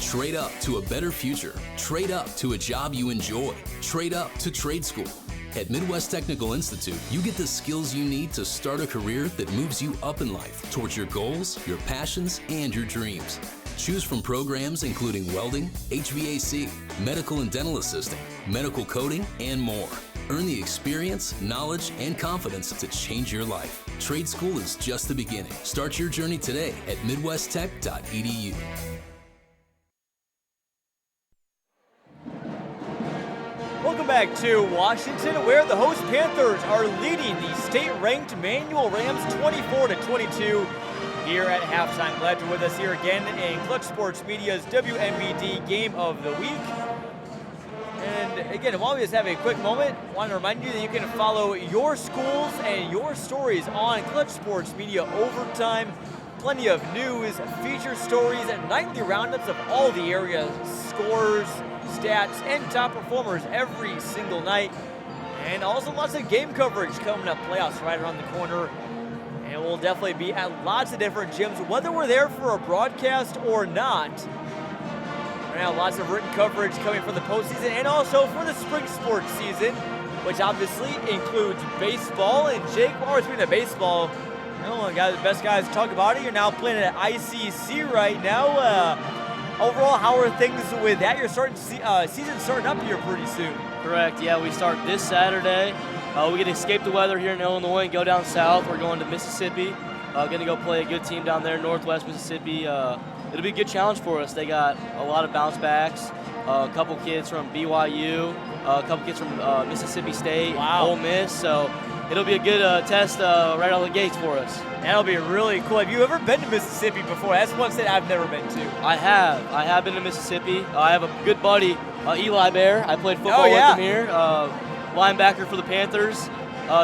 Speaker 9: Trade up to a better future. Trade up to a job you enjoy. Trade up to trade school. At Midwest Technical Institute, you get the skills you need to start a career that moves you up in life towards your goals, your passions, and your dreams. Choose from programs including welding, HVAC, medical and dental assisting, medical coding, and more. Earn the experience, knowledge, and confidence to change your life. Trade school is just the beginning. Start your journey today at midwesttech.edu.
Speaker 1: Welcome back to Washington, where the host Panthers are leading the state-ranked Manual Rams 24-22 here at halftime. Glad you're with us here again in Clutch Sports Media's WMBD Game of the Week. And again, while we just have a quick moment, I want to remind you that you can follow your schools and your stories on Clutch Sports Media Overtime. Plenty of news, feature stories, and nightly roundups of all the area scores, stats, and top performers every single night. And also lots of game coverage coming up, playoffs right around the corner. And we'll definitely be at lots of different gyms, whether we're there for a broadcast or not. We're gonna have lots of written coverage coming for the postseason and also for the spring sports season, which obviously includes baseball. And Jake, while we're speaking of baseball, you know, the best guys to talk about it. You're now playing at ICC right now. Overall, how are things with that? You're starting season starting up here pretty soon.
Speaker 2: Correct. Yeah, we start this Saturday. We get to escape the weather here in Illinois and go down south. We're going to Mississippi. Going to go play a good team down there, Northwest Mississippi. It'll be a good challenge for us. They got a lot of bounce backs. A couple kids from BYU, a couple kids from Mississippi State, Ole Miss. So it'll be a good test right out of the gates for us.
Speaker 1: That'll be really cool. Have you ever been to Mississippi before? That's one state I've never been to.
Speaker 2: I have been to Mississippi. I have a good buddy, Eli Bear. I played football with him here. Linebacker for the Panthers.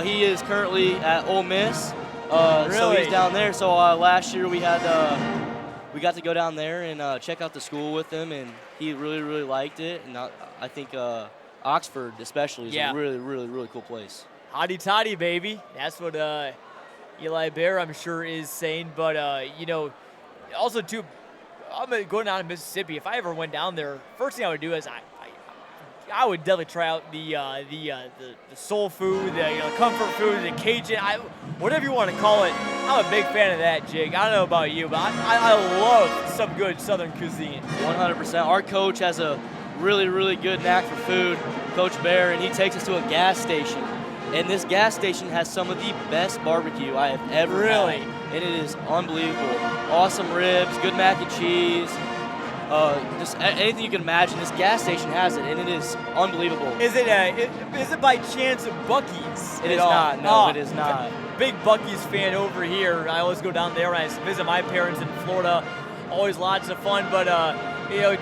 Speaker 2: He is currently at Ole Miss. So he's down there. So last year we got to go down there and check out the school with him, and he really, really liked it. And I think Oxford especially is a really, really, really cool place.
Speaker 1: Hotty toddy, baby. That's what Eli Bear, I'm sure, is saying. But, you know, also, too, I'm going down to Mississippi. If I ever went down there, first thing I would do is I would definitely try out the soul food, the comfort food, the Cajun, whatever you want to call it. I'm a big fan of that, Jake. I don't know about you, but I love some good Southern cuisine.
Speaker 2: 100%. Our coach has a really, really good knack for food. Coach Bear, and he takes us to a gas station. And this gas station has some of the best barbecue I have ever had. And it is unbelievable. Awesome ribs, good mac and cheese, just anything you can imagine. This gas station has it, and it is unbelievable.
Speaker 1: Is it by chance Buc-ee's?
Speaker 2: It is not. No, it is not.
Speaker 1: Big Buc-ee's fan over here. I always go down there when I visit my parents in Florida. Always lots of fun. But,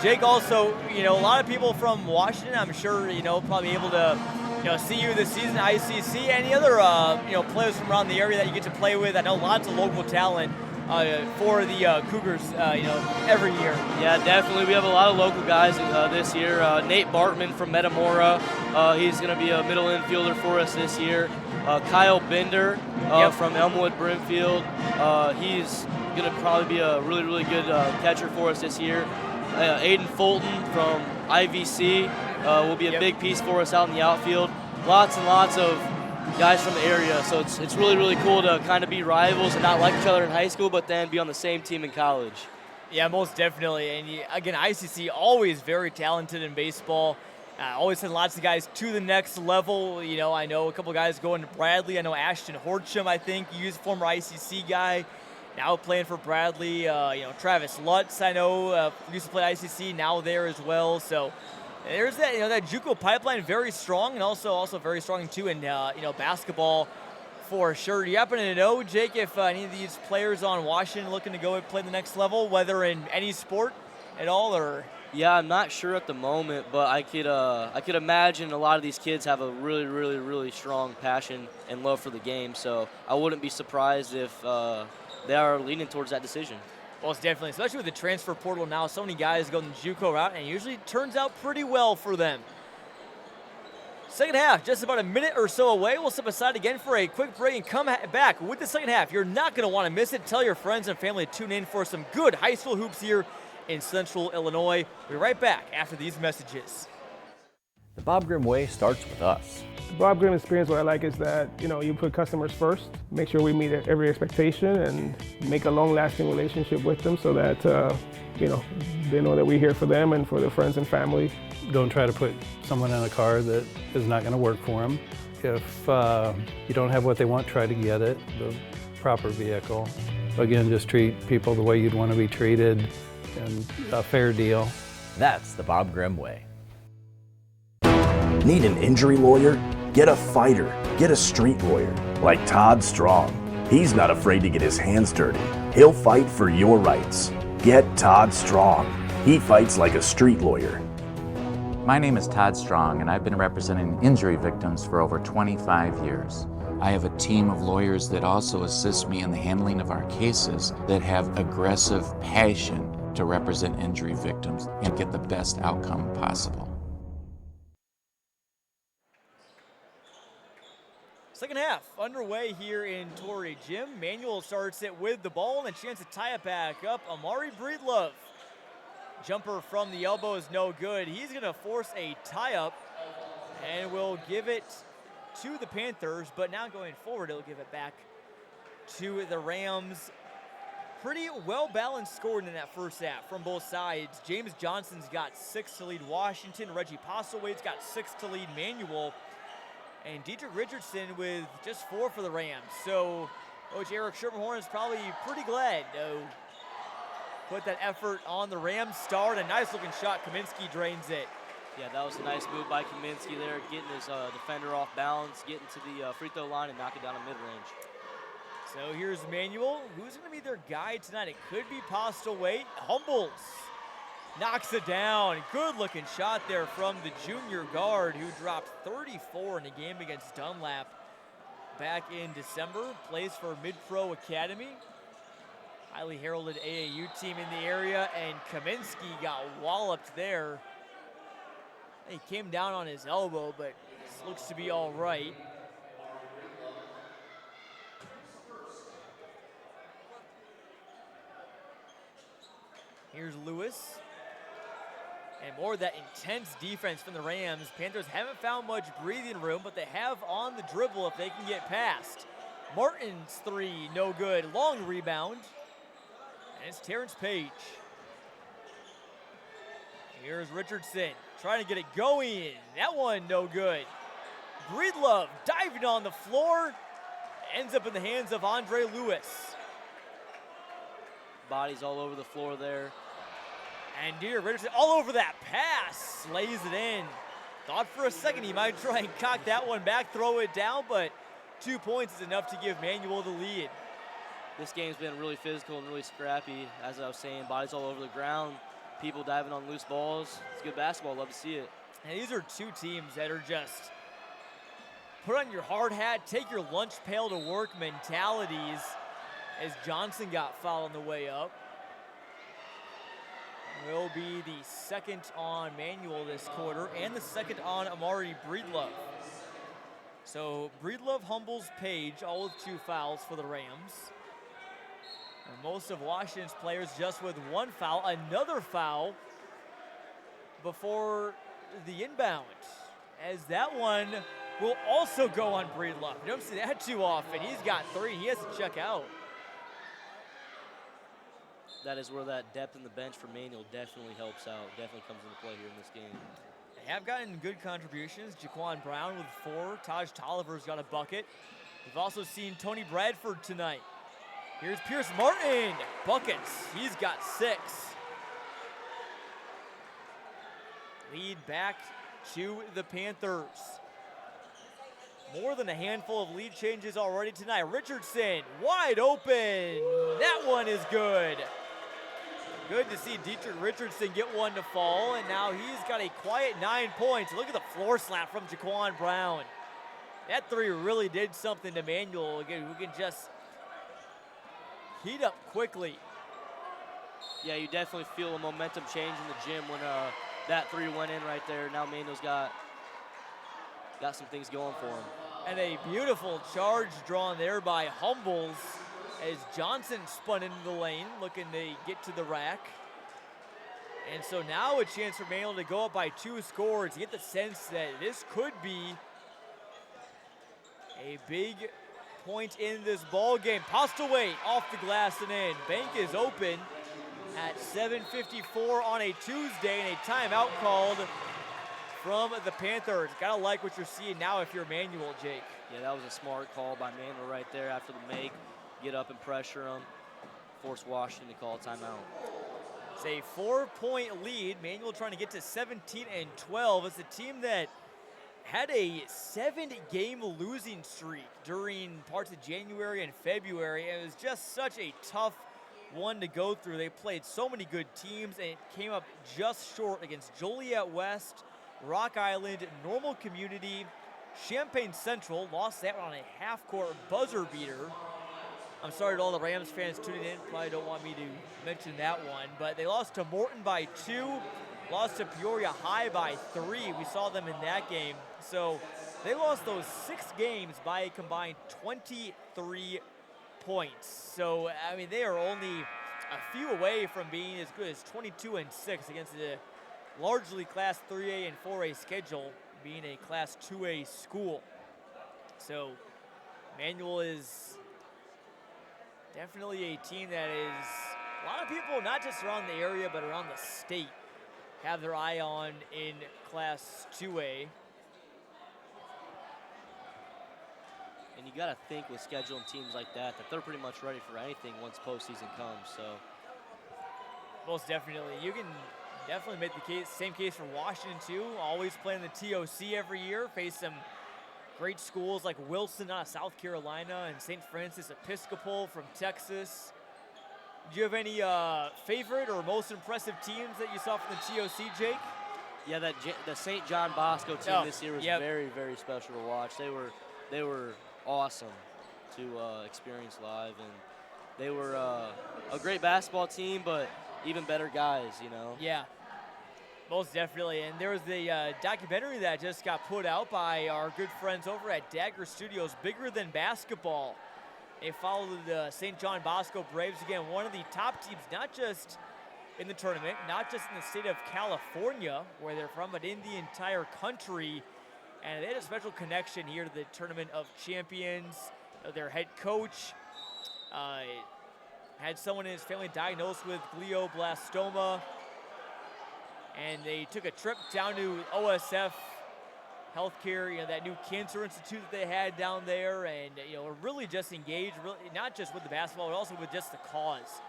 Speaker 1: Jake, also, a lot of people from Washington, I'm sure, probably able to, see you this season at ICC. Any other, players from around the area that you get to play with? I know lots of local talent for the Cougars, every year.
Speaker 2: Yeah, definitely. We have a lot of local guys this year. Nate Bartman from Metamora. He's going to be a middle infielder for us this year. Kyle Bender from Elmwood Brimfield. He's going to probably be a really, really good catcher for us this year. Aiden Fulton from IVC will be a big piece for us out in the outfield. Lots and lots of guys from the area, so it's really, really cool to kind of be rivals and not like each other in high school, but then be on the same team in college.
Speaker 1: Yeah, most definitely. And again, ICC always very talented in baseball. Always send lots of guys to the next level. I know a couple guys going to Bradley. I know Ashton Horcham, I think, he's a former ICC guy, now playing for Bradley. Travis Lutz, I know, used to play ICC, now there as well. So there's that, that JUCO pipeline, very strong, and also very strong too in basketball for sure. Do you happen to know, Jake, if any of these players on Washington looking to go and play the next level, whether in any sport at all, or?
Speaker 2: Yeah, I'm not sure at the moment, but I could imagine a lot of these kids have a really, really, really strong passion and love for the game. So I wouldn't be surprised if they are leaning towards that decision.
Speaker 1: Well, it's definitely, especially with the transfer portal now, so many guys go the JUCO route, and it usually turns out pretty well for them. Second half, just about a minute or so away. We'll step aside again for a quick break and come back with the second half. You're not going to want to miss it. Tell your friends and family to tune in for some good high school hoops here in Central Illinois. We'll be right back after these messages.
Speaker 10: The Bob Grimm way starts with us.
Speaker 11: The Bob Grimm experience, what I like is that, you put customers first, make sure we meet every expectation and make a long-lasting relationship with them so that, they know that we're here for them and for their friends and family.
Speaker 12: Don't try to put someone in a car that is not going to work for them. If you don't have what they want, try to get it, the proper vehicle. Again, just treat people the way you'd want to be treated and a fair deal.
Speaker 10: That's the Bob Grimm way.
Speaker 13: Need an injury lawyer? Get a fighter. Get a street lawyer like Todd Strong. He's not afraid to get his hands dirty. He'll fight for your rights. Get Todd Strong. He fights like a street lawyer.
Speaker 14: My name is Todd Strong, and I've been representing injury victims for over 25 years. I have a team of lawyers that also assist me in the handling of our cases that have aggressive passion to represent injury victims and get the best outcome possible.
Speaker 1: Second half underway here in Torrey Gym. Manuel starts it with the ball and a chance to tie it back up. Amari Breedlove. Jumper from the elbow is no good. He's going to force a tie-up and will give it to the Panthers, but now going forward, he'll give it back to the Rams. Pretty well-balanced scoring in that first half from both sides. James Johnson's got 6 to lead Washington. Reggie Postlewaite's got 6 to lead Manuel. And Dietrich Richardson with just 4 for the Rams. So Coach Eric Schermerhorn is probably pretty glad to put that effort on the Rams star. And a nice-looking shot. Kaminsky drains it.
Speaker 2: Yeah, that was a nice move by Kaminsky there, getting his defender off balance, getting to the free throw line and knocking down a mid-range.
Speaker 1: So here's Manuel. Who's going to be their guy tonight? It could be Postlewaite. Humbles knocks it down. Good-looking shot there from the junior guard who dropped 34 in a game against Dunlap back in December. Plays for Mid-Pro Academy. Highly heralded AAU team in the area, and Kaminsky got walloped there. He came down on his elbow, but looks to be all right. Here's Lewis. And more of that intense defense from the Rams. Panthers haven't found much breathing room, but they have on the dribble if they can get past. Martin's 3, no good. Long rebound. And it's Terrence Page. Here's Richardson trying to get it going. That one no good. Breedlove diving on the floor. Ends up in the hands of Andre Lewis.
Speaker 2: Bodies all over the floor there.
Speaker 1: And dear Richardson all over that pass. Lays it in. Thought for a second he might try and cock that one back, throw it down, but 2 points is enough to give Manual the lead.
Speaker 2: This game's been really physical and really scrappy. As I was saying, bodies all over the ground, people diving on loose balls. It's good basketball. Love to see it.
Speaker 1: And these are two teams that are just put on your hard hat, take your lunch pail to work mentalities, as Johnson got fouled on the way up. Will be the second on Manual this quarter and the second on Amari Breedlove. So Breedlove humbles Page, all with 2 fouls for the Rams. And most of Washington's players just with 1 foul, another foul before the inbound, as that one will also go on Breedlove. You don't see that too often. He's got 3. He has to check out.
Speaker 2: That is where that depth in the bench for Manual definitely helps out, definitely comes into play here in this game.
Speaker 1: They have gotten good contributions. Jaquan Brown with 4. Taj Tolliver's got a bucket. We've also seen Tony Bradford tonight. Here's Pierce Martin. Buckets. He's got 6. Lead back to the Panthers. More than a handful of lead changes already tonight. Richardson wide open. That one is good. Good to see Dietrich Richardson get one to fall, and now he's got a quiet 9 points. Look at the floor slap from Jaquan Brown. That 3 really did something to Manual. Again, who can just heat up quickly.
Speaker 2: Yeah, you definitely feel a momentum change in the gym when that 3 went in right there. Now Manual's got some things going for him.
Speaker 1: And a beautiful charge drawn there by Humbles, as Johnson spun into the lane, looking to get to the rack. And so now a chance for Manual to go up by 2 scores. You get the sense that this could be a big point in this ball game. Postlewaite off the glass and in. Bank is open at 7:54 on a Tuesday, and a timeout called from the Panthers. Gotta like what you're seeing now if you're Manual, Jake.
Speaker 2: Yeah, that was a smart call by Manual right there after the make. Get up and pressure him. Force Washington to call a timeout.
Speaker 1: It's a 4-point lead. Manual trying to get to 17-12. It's a team that had a 7-game losing streak during parts of January and February. It was just such a tough one to go through. They played so many good teams, and it came up just short against Joliet West, Rock Island, Normal Community, Champaign Central. Lost that one on a half-court buzzer beater. I'm sorry to all the Rams fans tuning in. Probably don't want me to mention that one. But they lost to Morton by 2. Lost to Peoria High by 3. We saw them in that game. So they lost those 6 games by a combined 23 points. So, I mean, they are only a few away from being as good as 22-6 against the largely Class 3A and 4A schedule, being a Class 2A school. So Manual is definitely a team that is, a lot of people, not just around the area, but around the state, have their eye on in Class 2A.
Speaker 2: And you got to think with scheduling teams like that they're pretty much ready for anything once postseason comes. So
Speaker 1: most definitely. You can definitely make the case, same case for Washington too. Always playing the TOC every year, face some great schools like Wilson out of South Carolina and St. Francis Episcopal from Texas. Do you have any favorite or most impressive teams that you saw from the TOC, Jake?
Speaker 2: Yeah, the St. John Bosco team this year was very, very special to watch. They were awesome to experience live, and they were a great basketball team, but even better guys, you know?
Speaker 1: Yeah, most definitely. And there was the documentary that just got put out by our good friends over at Dagger Studios, Bigger Than Basketball. They followed the St. John Bosco Braves, again, one of the top teams, not just in the tournament, not just in the state of California, where they're from, but in the entire country. And they had a special connection here to the Tournament of Champions. Their head coach had someone in his family diagnosed with glioblastoma. And they took a trip down to OSF Healthcare, that new cancer institute that they had down there, and really just engaged, really not just with the basketball, but also with just the cause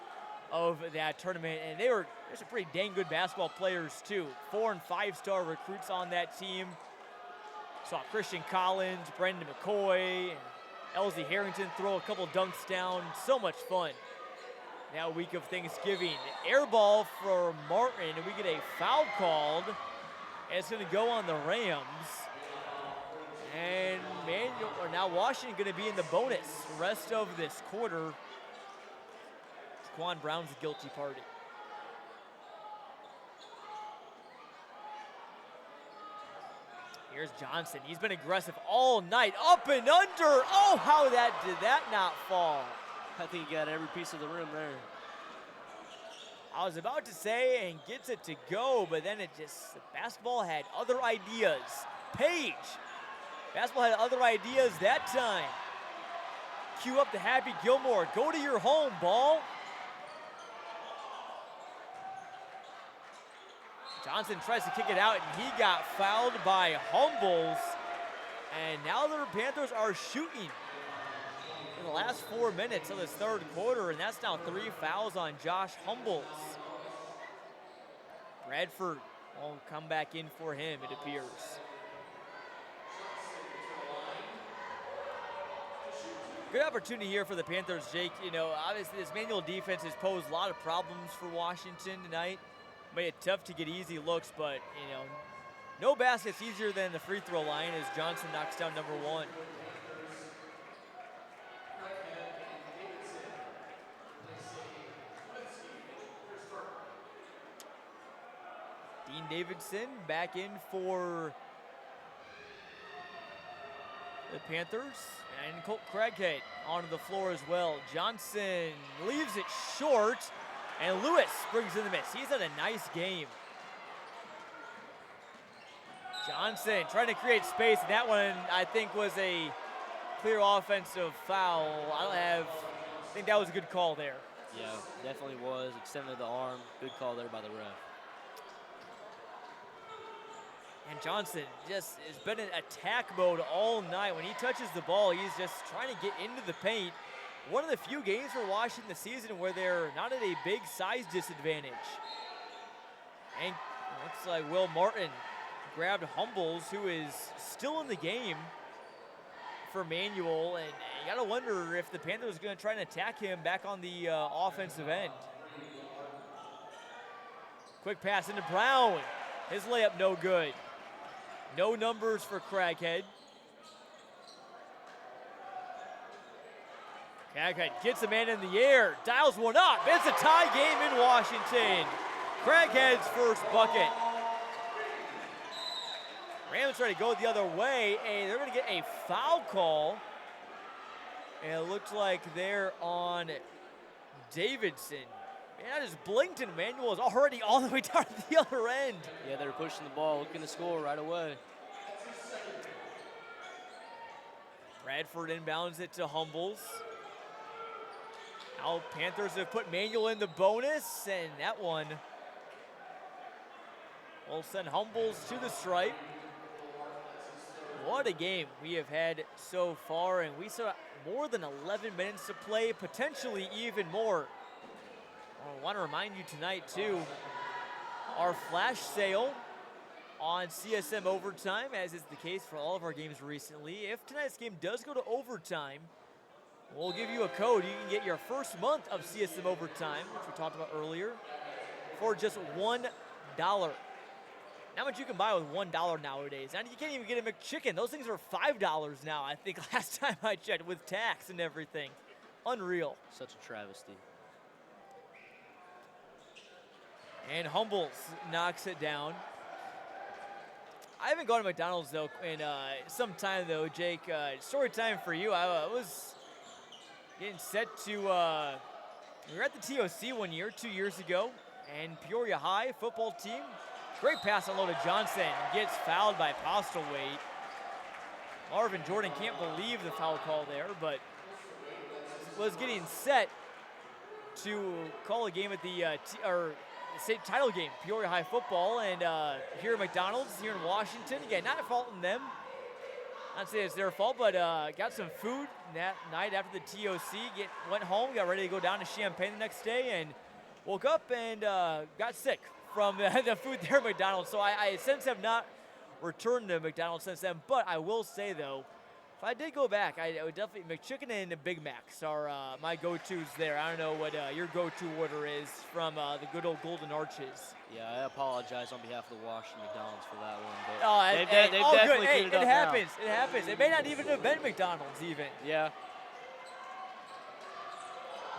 Speaker 1: of that tournament. And there's some pretty dang good basketball players too. 4- and 5-star recruits on that team. Saw Christian Collins, Brendan McCoy, and Elsie Harrington throw a couple dunks down. So much fun. Now week of Thanksgiving. Air ball for Martin, and we get a foul called. And it's going to go on the Rams. And now Washington going to be in the bonus the rest of this quarter. Quan Brown's the guilty party. Here's Johnson. He's been aggressive all night. Up and under. Oh, how did that not fall?
Speaker 2: I think he got every piece of the rim there.
Speaker 1: I was about to say, and gets it to go, but then the basketball had other ideas. Page. Basketball had other ideas that time. Cue up the Happy Gilmore. Go to your home, ball. Johnson tries to kick it out, and he got fouled by Humbles. And now the Panthers are shooting in the last 4 minutes of this third quarter, and that's now 3 fouls on Josh Humbles. Bradford will come back in for him, it appears. Good opportunity here for the Panthers, Jake. Obviously this manual defense has posed a lot of problems for Washington tonight. Made it tough to get easy looks, but, no basket's easier than the free throw line as Johnson knocks down number 1. Dean Davidson back in for the Panthers. And Colt Craighead onto the floor as well. Johnson leaves it short, and Lewis brings in the miss. He's had a nice game. Johnson trying to create space, and that one I think was a clear offensive foul. I think that was a good call there.
Speaker 2: Yeah, definitely was. Extended the arm. Good call there by the ref.
Speaker 1: And Johnson just has been in attack mode all night. When he touches the ball, he's just trying to get into the paint. One of the few games for Washington this season where they're not at a big size disadvantage. And looks like Will Martin grabbed Humbles, who is still in the game for Manuel. And you got to wonder if the Panthers are going to try and attack him back on the offensive end. Quick pass into Brown. His layup no good. No numbers for Craighead. Craighead gets the man in the air, dials one up. It's a tie game in Washington. Craighead's first bucket. Rams trying to go the other way, and they're going to get a foul call. And it looks like they're on Davidson. Man, I just blinked, and Manuel is already all the way down to the other end.
Speaker 2: Yeah, they're pushing the ball, looking to score right away.
Speaker 1: Bradford inbounds it to Humbles. Now Panthers have put Manuel in the bonus, and that one will send Humbles to the stripe. What a game we have had so far, and we saw more than 11 minutes to play, potentially even more. I want to remind you tonight, too, our flash sale on CSM Overtime, as is the case for all of our games recently. If tonight's game does go to overtime, we'll give you a code. You can get your first month of CSM Overtime, which we talked about earlier, for just $1. Not much you can buy with $1 nowadays. And you can't even get a McChicken. Those things are $5 now, I think, last time I checked, with tax and everything. Unreal.
Speaker 2: Such a travesty.
Speaker 1: And Humbles knocks it down. I haven't gone to McDonald's, though, in some time, though, Jake. Story time for you. I was getting set to, we were at the TOC 2 years ago, and Peoria High football team, great pass unload to Johnson, gets fouled by Postlewaite. Marvin Jordan can't believe the foul call there, but was getting set to call a game at the state title game, Peoria High football, and here at McDonald's, here in Washington. Again, not faulting them. Not saying it's their fault, but got some food that night after the TOC. Went home, got ready to go down to Champaign the next day, and woke up and got sick from the food there at McDonald's. So I since have not returned to McDonald's since then. But I will say, though, if I did go back, I would definitely McChicken and the Big Macs are my go-tos there. I don't know what your go-to order is from the good old Golden Arches.
Speaker 2: Yeah, I apologize on behalf of the Washington McDonald's for that one. But
Speaker 1: They've
Speaker 2: definitely
Speaker 1: good. Hey,
Speaker 2: cleaned it up
Speaker 1: happens.
Speaker 2: now.
Speaker 1: It happens. It may not even have been McDonald's even.
Speaker 2: Yeah.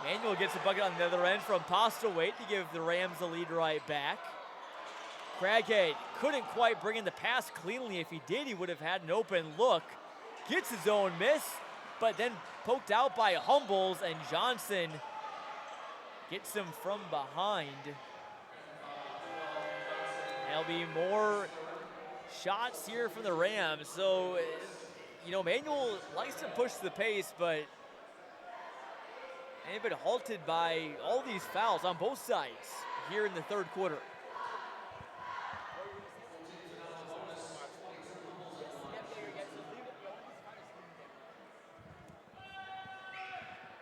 Speaker 1: Manuel gets a bucket on the other end from Postlewaite to give the Rams the lead right back. Craighead couldn't quite bring in the pass cleanly. If he did, he would have had an open look. Gets his own miss, but then poked out by Humbles, and Johnson gets him from behind. There'll be more shots here from the Rams. So, Manuel likes to push the pace, but they've been halted by all these fouls on both sides here in the third quarter.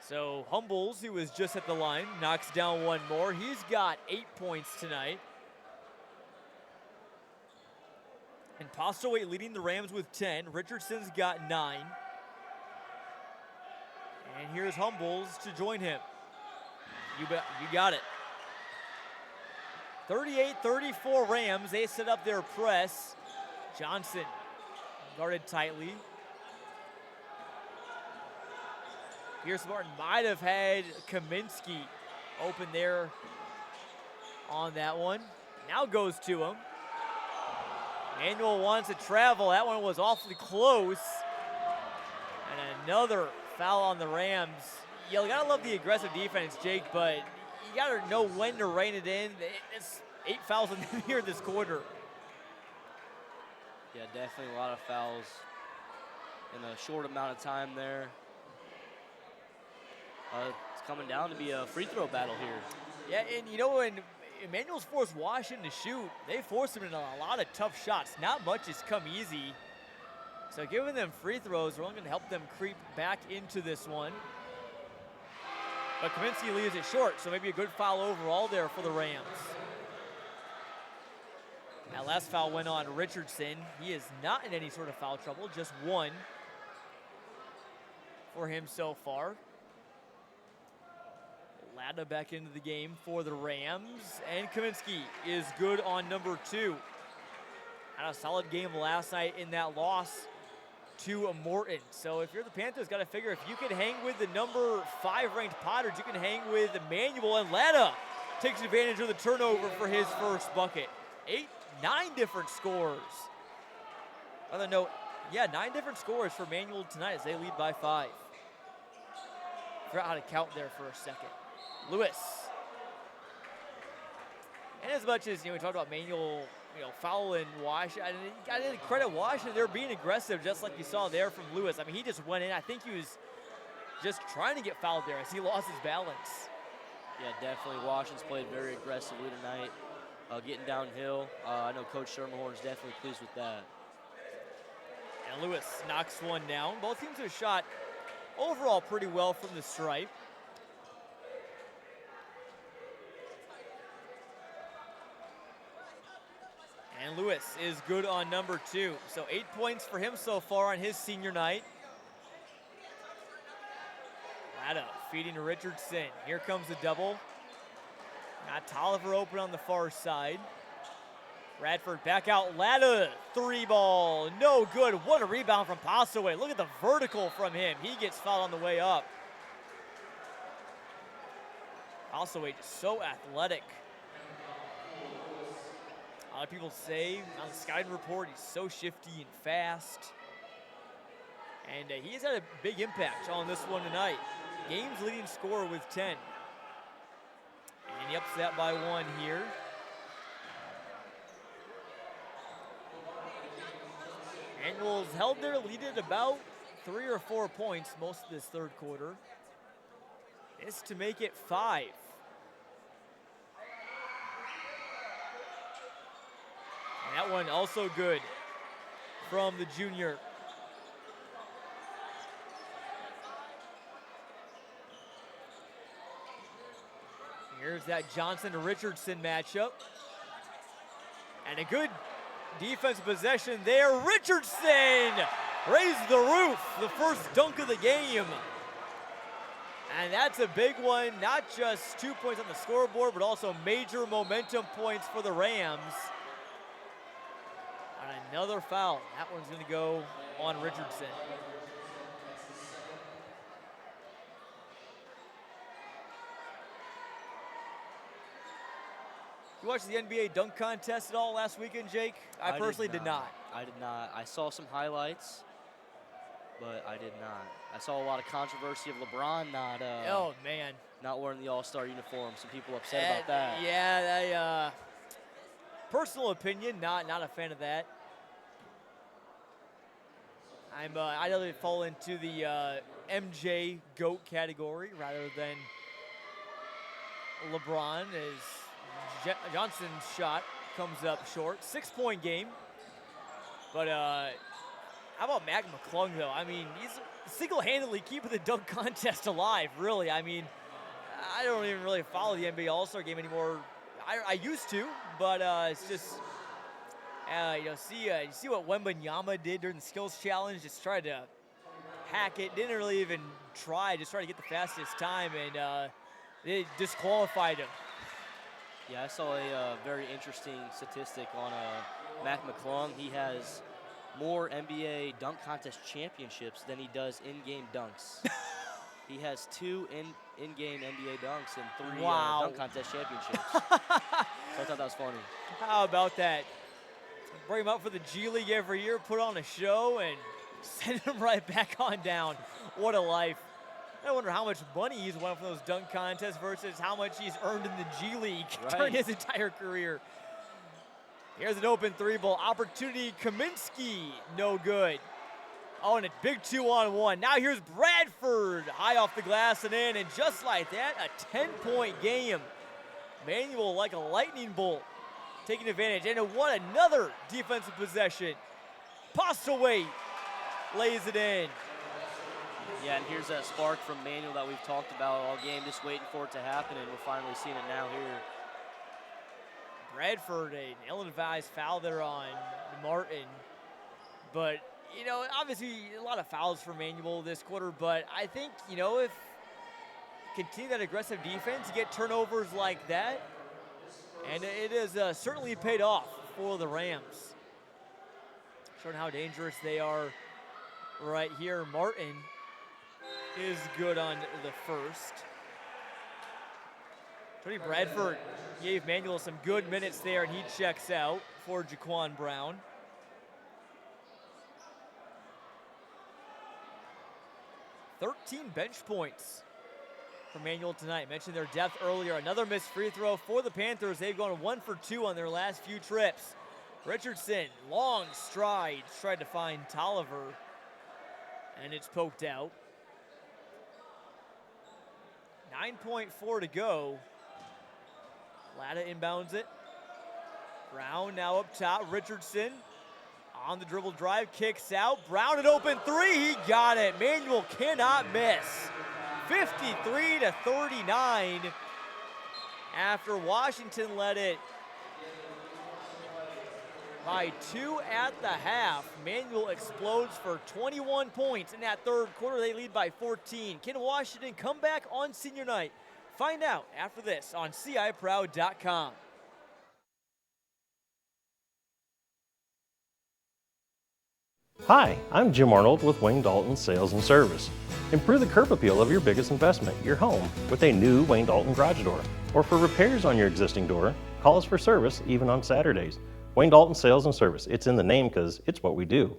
Speaker 1: So Humbles, who was just at the line, knocks down one more. He's got 8 points tonight. And Postlewaite leading the Rams with 10. Richardson's got 9. And here's Humbles to join him. You got it. 38-34 Rams. They set up their press. Johnson guarded tightly. Pierce Martin might have had Kaminsky open there on that one. Now goes to him. Manuel wants to travel. That one was awfully close. And another foul on the Rams. You gotta love the aggressive defense, Jake, but you gotta know when to rein it in. It's 8 fouls in here this quarter.
Speaker 2: Yeah, definitely a lot of fouls in a short amount of time there. It's coming down to be a free throw battle here.
Speaker 1: Yeah, and when Emmanuel's forced Washington to shoot, they forced him into a lot of tough shots. Not much has come easy. So giving them free throws are only going to help them creep back into this one. But Kaminsky leaves it short, so maybe a good foul overall there for the Rams. That last foul went on Richardson. He is not in any sort of foul trouble, just one for him so far. Lada back into the game for the Rams, and Kaminsky is good on number 2. Had a solid game last night in that loss to Morton. So if you're the Panthers, got to figure if you can hang with the number 5 ranked Potters, you can hang with Emmanuel, and Lada takes advantage of the turnover for his first bucket. 9 different scores. Other note, 9 different scores for Emmanuel tonight as they lead by 5. Forgot how to count there for a second. Lewis. And as much as we talked about Manuel, fouling Washington, I didn't credit Washington. They're being aggressive, just like you saw there from Lewis. I mean, he just went in. I think he was just trying to get fouled there as he lost his balance.
Speaker 2: Yeah, definitely. Washington's played very aggressively tonight, getting downhill. I know Coach Shermerhorn's definitely pleased with that.
Speaker 1: And Lewis knocks one down. Both teams have shot overall pretty well from the stripe. And Lewis is good on number 2. So 8 points for him so far on his senior night. Lada feeding to Richardson. Here comes the double. Got Tolliver open on the far side. Radford back out. Lada, 3 ball. No good. What a rebound from Postlewaite. Look at the vertical from him. He gets fouled on the way up. Postlewaite just so athletic. A lot of people say on the scouting report he's so shifty and fast. And he's had a big impact on this one tonight. Game's leading scorer with 10. And he ups that by 1 here. Manuel's held their lead at about 3 or 4 points most of this third quarter. This to make it 5. That one also good from the junior. Here's that Johnson-Richardson matchup. And a good defensive possession there. Richardson raised the roof, the first dunk of the game. And that's a big one, not just 2 points on the scoreboard, but also major momentum points for the Rams. And another foul. That one's going to go on Richardson. You watched the NBA dunk contest at all last weekend, Jake? I personally did not.
Speaker 2: I did not. I saw some highlights, but I did not. I saw a lot of controversy of LeBron not wearing the All-Star uniform. Some people upset about that.
Speaker 1: Yeah, personal opinion, not a fan of that. I really fall into the MJ GOAT category rather than LeBron, as Johnson's shot comes up short. 6-point game. But how about Mac McClung, though? I mean, he's single-handedly keeping the dunk contest alive, really. I mean, I don't even really follow the NBA All-Star game anymore. I used to, but it's just, you see what Wembanyama did during the skills challenge, just tried to hack it, didn't really even try, just tried to get the fastest time, and they disqualified him.
Speaker 2: Yeah, I saw a very interesting statistic on Mac McClung. He has more NBA dunk contest championships than he does in-game dunks. He has 2 in-game NBA dunks and 3 dunk contest championships. So I thought that was funny.
Speaker 1: How about that? Bring him up for the G League every year, put on a show, and send him right back on down. What a life. I wonder how much money he's won from those dunk contests versus how much he's earned in the G League during his entire career. Here's an open 3-ball opportunity. Kaminsky, no good. Oh, and a big 2-on-1. Now here's Bradford, high off the glass and in, and just like that, a 10-point game. Manuel like a lightning bolt, taking advantage. And what another defensive possession. Postlewaite lays it in.
Speaker 2: Yeah, and here's that spark from Manuel that we've talked about all game, just waiting for it to happen, and we're finally seeing it now here.
Speaker 1: Bradford, an ill-advised foul there on Martin. But, obviously a lot of fouls for Manuel this quarter, but I think, if continue that aggressive defense, you get turnovers like that, and it has certainly paid off for the Rams. Showing how dangerous they are right here. Martin is good on the first. Tony Bradford gave Manuel some good minutes there, and he checks out for Jaquan Brown. Bench points for Manuel tonight. Mentioned their depth earlier. Another missed free throw for the Panthers. They've gone 1 for 2 on their last few trips. Richardson, long strides, tried to find Tolliver, and it's poked out. 9.4 to go. Latta inbounds it. Brown now up top. Richardson on the dribble drive, kicks out. Brown, an open 3, he got it. Manuel cannot miss. 53-39 after Washington led it by 2 at the half. Manuel explodes for 21 points in that third quarter. They lead by 14. Can Washington come back on senior night? Find out after this on CIProud.com.
Speaker 4: Hi, I'm Jim Arnold with Wayne Dalton Sales and Service. Improve the curb appeal of your biggest investment, your home, with a new Wayne Dalton garage door. Or for repairs on your existing door, call us for service even on Saturdays. Wayne Dalton Sales and Service. It's in the name because it's what we do.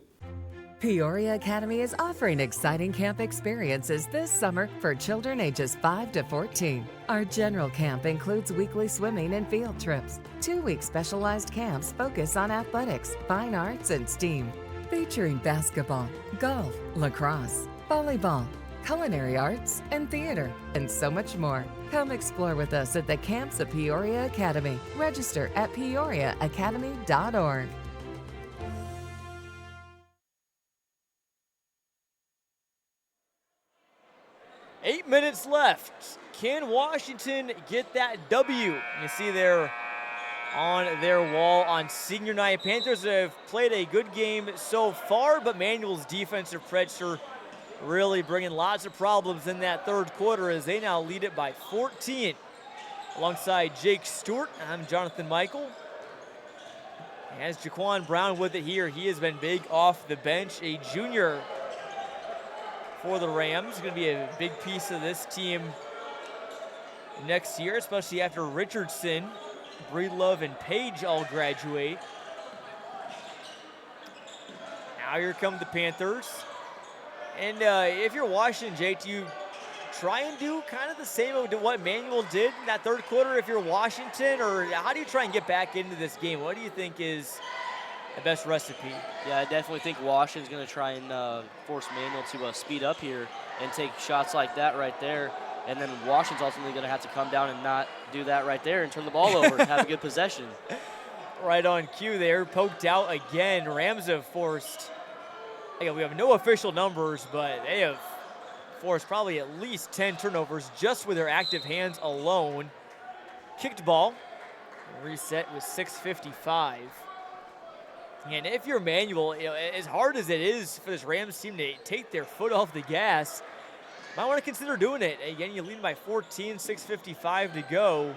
Speaker 7: Peoria Academy is offering exciting camp experiences this summer for children ages 5 to 14. Our general camp includes weekly swimming and field trips. 2-week specialized camps focus on athletics, fine arts, and STEAM, featuring basketball, golf, lacrosse, volleyball, culinary arts, and theater, and so much more. Come explore with us at the camps of Peoria Academy. Register at peoriaacademy.org.
Speaker 1: 8 minutes left. Can Washington get that W? You see there on their wall on senior night. Panthers have played a good game so far, but Manual's defensive pressure really bringing lots of problems in that third quarter as they now lead it by 14. Alongside Jake Stewart, I'm Jonathan Michael. As Jaquan Brown with it here, he has been big off the bench, a junior for the Rams. Going to be a big piece of this team next year, especially after Richardson, Breedlove, and Page all graduate. Now here come the Panthers. And if you're Washington, Jake, do you try and do kind of the same of what Manual did in that third quarter if you're Washington, or how do you try and get back into this game? What do you think is the best recipe?
Speaker 2: Yeah, I definitely think Washington's going to try and force Manual to speed up here and take shots like that right there. And then Washington's ultimately going to have to come down and not do that right there and turn the ball over and have a good possession.
Speaker 1: Right on cue there, poked out again. Rams have forced, again, we have no official numbers, but they have forced probably at least 10 turnovers just with their active hands alone. Kicked ball, reset with 6:55. And if you're Manual, as hard as it is for this Rams team to take their foot off the gas, might want to consider doing it. Again, you lead by 14, 6:55 to go.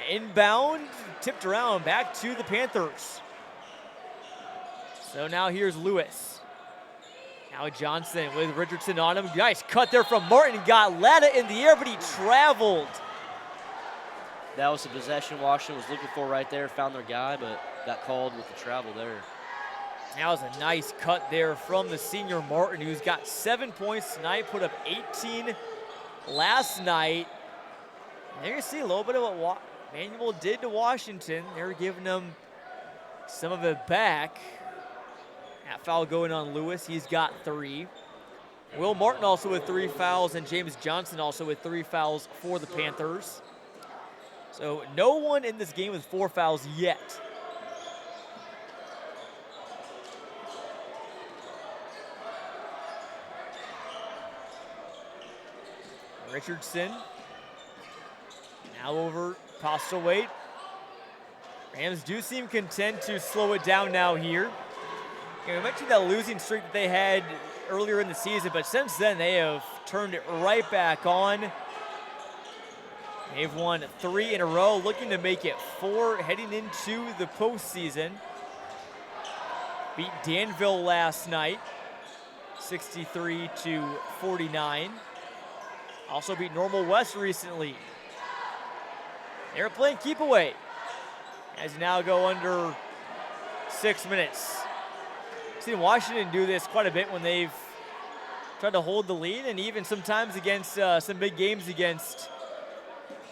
Speaker 1: Inbound, tipped around, back to the Panthers. So now here's Lewis. Now Johnson with Richardson on him. Nice cut there from Martin. Got Latta in the air, but he traveled.
Speaker 2: That was the possession Washington was looking for right there. Found their guy, but got called with the travel there.
Speaker 1: That was a nice cut there from the senior Martin, who's got 7 points tonight, put up 18 last night. And there you see a little bit of what Manual did to Washington. They're giving them some of it back. That foul going on Lewis. He's got 3. Will Martin also with 3 fouls, and James Johnson also with 3 fouls for the Panthers. So no one in this game with 4 fouls yet. Richardson. Now over Postlewaite. Rams do seem content to slow it down now here. We mentioned that losing streak that they had earlier in the season, but since then they have turned it right back on. They've won 3 in a row, looking to make it 4 heading into the postseason. Beat Danville last night, 63-49. Also beat Normal West recently. They're playing keep away as now go under 6 minutes. Seen Washington do this quite a bit when they've tried to hold the lead, and even sometimes against some big games against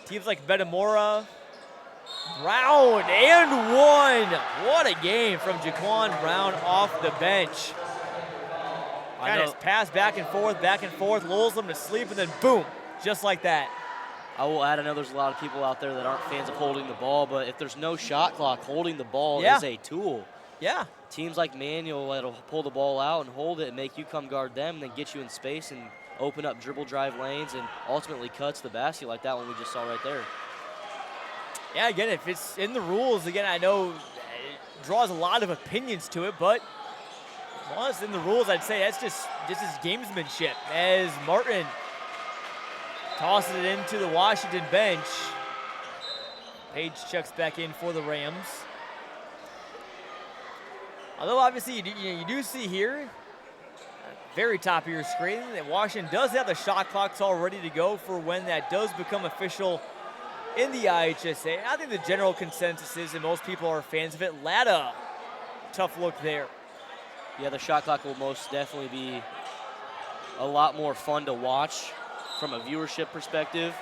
Speaker 1: teams like Metamora. Brown and 1. What a game from Jaquan Brown off the bench. Kind of pass back and forth, lulls them to sleep, and then boom, just like that.
Speaker 2: I will add, I know there's a lot of people out there that aren't fans of holding the ball, but if there's no shot clock, holding the ball is a tool.
Speaker 1: Yeah.
Speaker 2: Teams like Manual that'll pull the ball out and hold it and make you come guard them and then get you in space and open up dribble drive lanes and ultimately cuts the basket like that one we just saw right there.
Speaker 1: Yeah, again, if it's in the rules, again, I know it draws a lot of opinions to it, but as long as it's in the rules, I'd say that's just is gamesmanship as Martin tosses it into the Washington bench. Page checks back in for the Rams. Although obviously you do see here, very top of your screen, that Washington does have the shot clocks all ready to go for when that does become official in the IHSA. I think the general consensus is, and most people are fans of it, Latta, tough look there.
Speaker 2: Yeah, the shot clock will most definitely be a lot more fun to watch from a viewership perspective.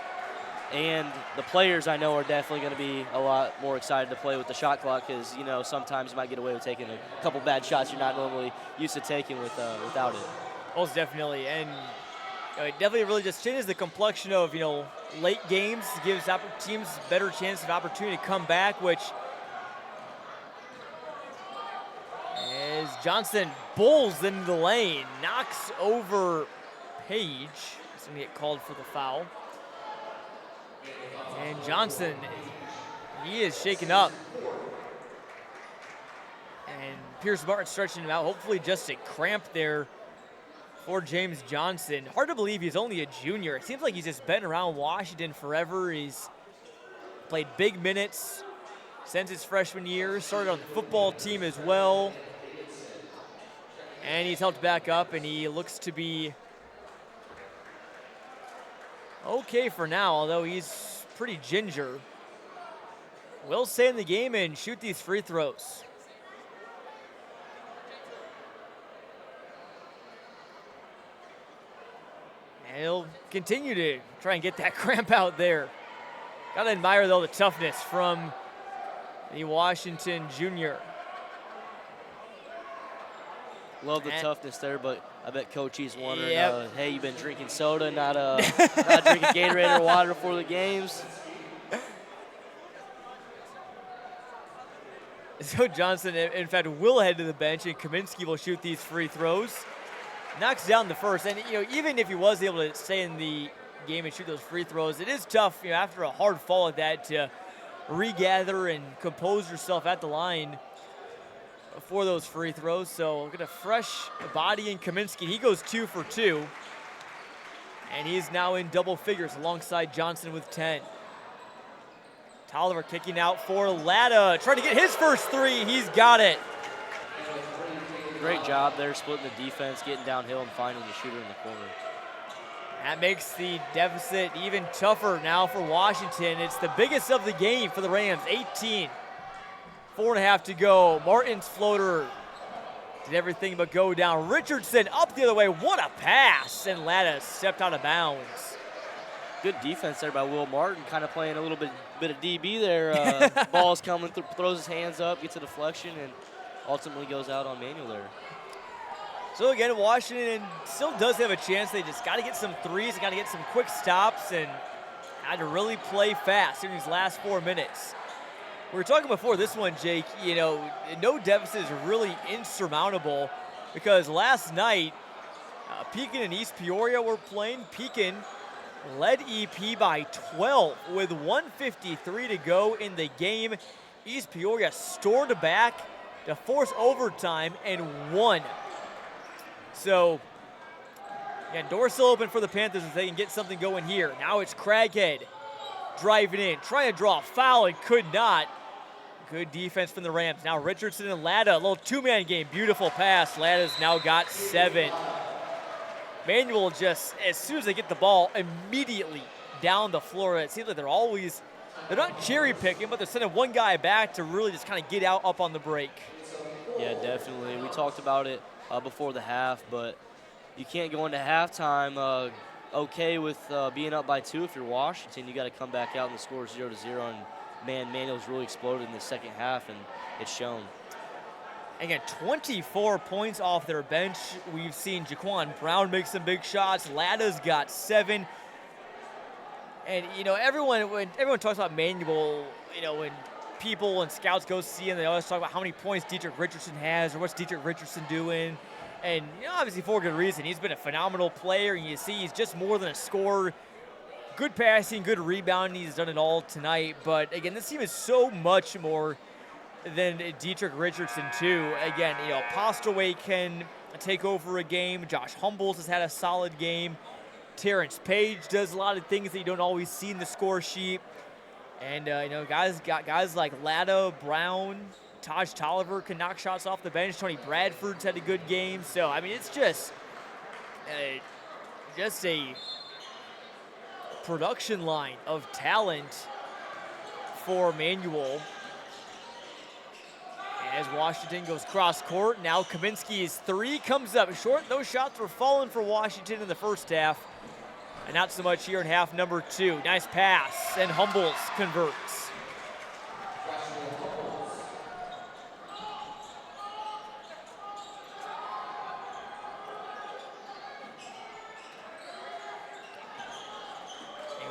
Speaker 2: And the players I know are definitely going to be a lot more excited to play with the shot clock because, you know, sometimes you might get away with taking a couple bad shots you're not normally used to taking without it.
Speaker 1: Most definitely. And it definitely really just changes the complexion of, late games, gives teams better chance of opportunity to come back, which as Johnson bulls into the lane, knocks over Page. He's going to get called for the foul. And Johnson, he is shaken up. And Pierce Martin stretching him out. Hopefully just a cramp there for James Johnson. Hard to believe he's only a junior. It seems like he's just been around Washington forever. He's played big minutes since his freshman year. Started on the football team as well. And he's helped back up, and he looks to be okay for now, although he's pretty ginger. Will stay in the game and shoot these free throws. And he'll continue to try and get that cramp out there. Gotta admire, though, the toughness from the Washington junior.
Speaker 2: Love the toughness there, but I bet Coach E's wondering,
Speaker 1: Yep.
Speaker 2: hey, you've been drinking soda, not drinking Gatorade or water before the games?
Speaker 1: So Johnson, in fact, will head to the bench, and Kaminsky will shoot these free throws. Knocks down the first, and even if he was able to stay in the game and shoot those free throws, it is tough, after a hard fall at that, to regather and compose yourself at the line for those free throws. So look at a fresh body in Kaminsky. He goes 2 for 2, and he's now in double figures alongside Johnson with 10. Tolliver kicking out for Latta, trying to get his first three. He's got it.
Speaker 2: Great job there, splitting the defense, getting downhill, and finding the shooter in the corner.
Speaker 1: That makes the deficit even tougher now for Washington. It's the biggest of the game for the Rams, 18. 4.5 to go. Martin's floater did everything but go down. Richardson up the other way. What a pass. And Latta stepped out of bounds.
Speaker 2: Good defense there by Will Martin, kind of playing a little bit of DB there. Ball's coming, throws his hands up, gets a deflection, and ultimately goes out on Manuel there.
Speaker 1: So again, Washington still does have a chance. They just got to get some threes. They got to get some quick stops and had to really play fast in these last 4 minutes. We were talking before this one, Jake, no deficit is really insurmountable because last night, Pekin and East Peoria were playing. Pekin led EP by 12 with 1:53 to go in the game. East Peoria stormed back to force overtime and won. So, door's still open for the Panthers if they can get something going here. Now it's Craighead driving in, trying to draw a foul and could not. Good defense from the Rams. Now Richardson and Latta, a little two-man game. Beautiful pass. Latta's now got 7. Manuel just, as soon as they get the ball, immediately down the floor. It seems like they're not cherry picking, but they're sending one guy back to really just kind of get out up on the break.
Speaker 2: Yeah, definitely. We talked about it before the half, but you can't go into halftime okay with being up by 2 if you're Washington. You got to come back out and the score is 0-0. And Manuel's really exploded in the second half, and it's shown.
Speaker 1: Again, 24 points off their bench. We've seen Jaquan Brown make some big shots. Latta's got 7. And when everyone talks about Manuel, when people and scouts go see him, they always talk about how many points Dietrich Richardson has or what's Dietrich Richardson doing. And obviously for good reason. He's been a phenomenal player, and you see he's just more than a scorer. Good passing, good rebounding. He's done it all tonight. But again, this team is so much more than Dietrich Richardson too. Again, Postaway can take over a game. Josh Humbles has had a solid game. Terrence Page does a lot of things that you don't always see in the score sheet. And guys like Latta, Brown, Taj Tolliver can knock shots off the bench. Tony Bradford's had a good game. So it's just a production line of talent for Manuel. As Washington goes cross court, now Kaminsky's 3 comes up short. Those shots were falling for Washington in the first half, and not so much here in half number 2. Nice pass, and Humbles converts.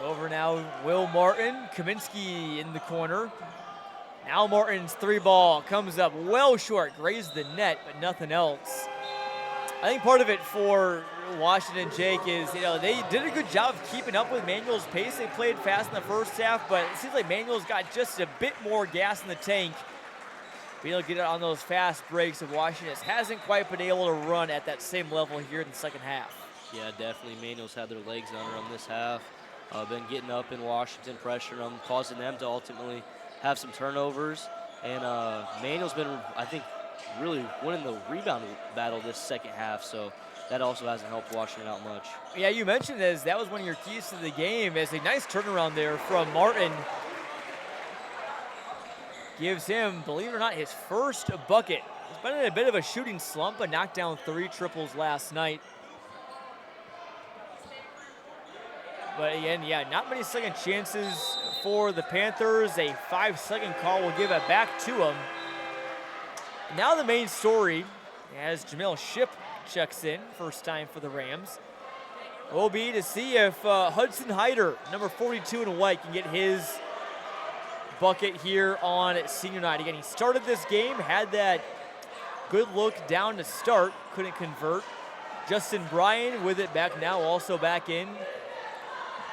Speaker 1: Over now, Will Martin. Kaminsky in the corner. Now Martin's 3 ball comes up well short. Grazed the net, but nothing else. I think part of it for Washington, Jake, is, they did a good job of keeping up with Manual's pace. They played fast in the first half, but it seems like Manual's got just a bit more gas in the tank. Being able to get it on those fast breaks, of Washington hasn't quite been able to run at that same level here in the second half.
Speaker 2: Yeah, definitely. Manual's had their legs under them this half. Been getting up in Washington, pressuring them, causing them to ultimately have some turnovers. And Manual's been, I think, really winning the rebound battle this second half, so that also hasn't helped Washington out much.
Speaker 1: Yeah, you mentioned this. That was one of your keys to the game, as a nice turnaround there from Martin. Gives him, believe it or not, his first bucket. He's been in a bit of a shooting slump, but knocked down 3 triples last night. But again, yeah, not many second chances for the Panthers. A 5-second call will give it back to them. Now the main story, as Jamil Shipp checks in, first time for the Rams, will be to see if Hudson Hyder, number 42 in white, can get his bucket here on senior night. Again, he started this game, had that good look down to start, couldn't convert. Justin Bryan with it back now, also back in,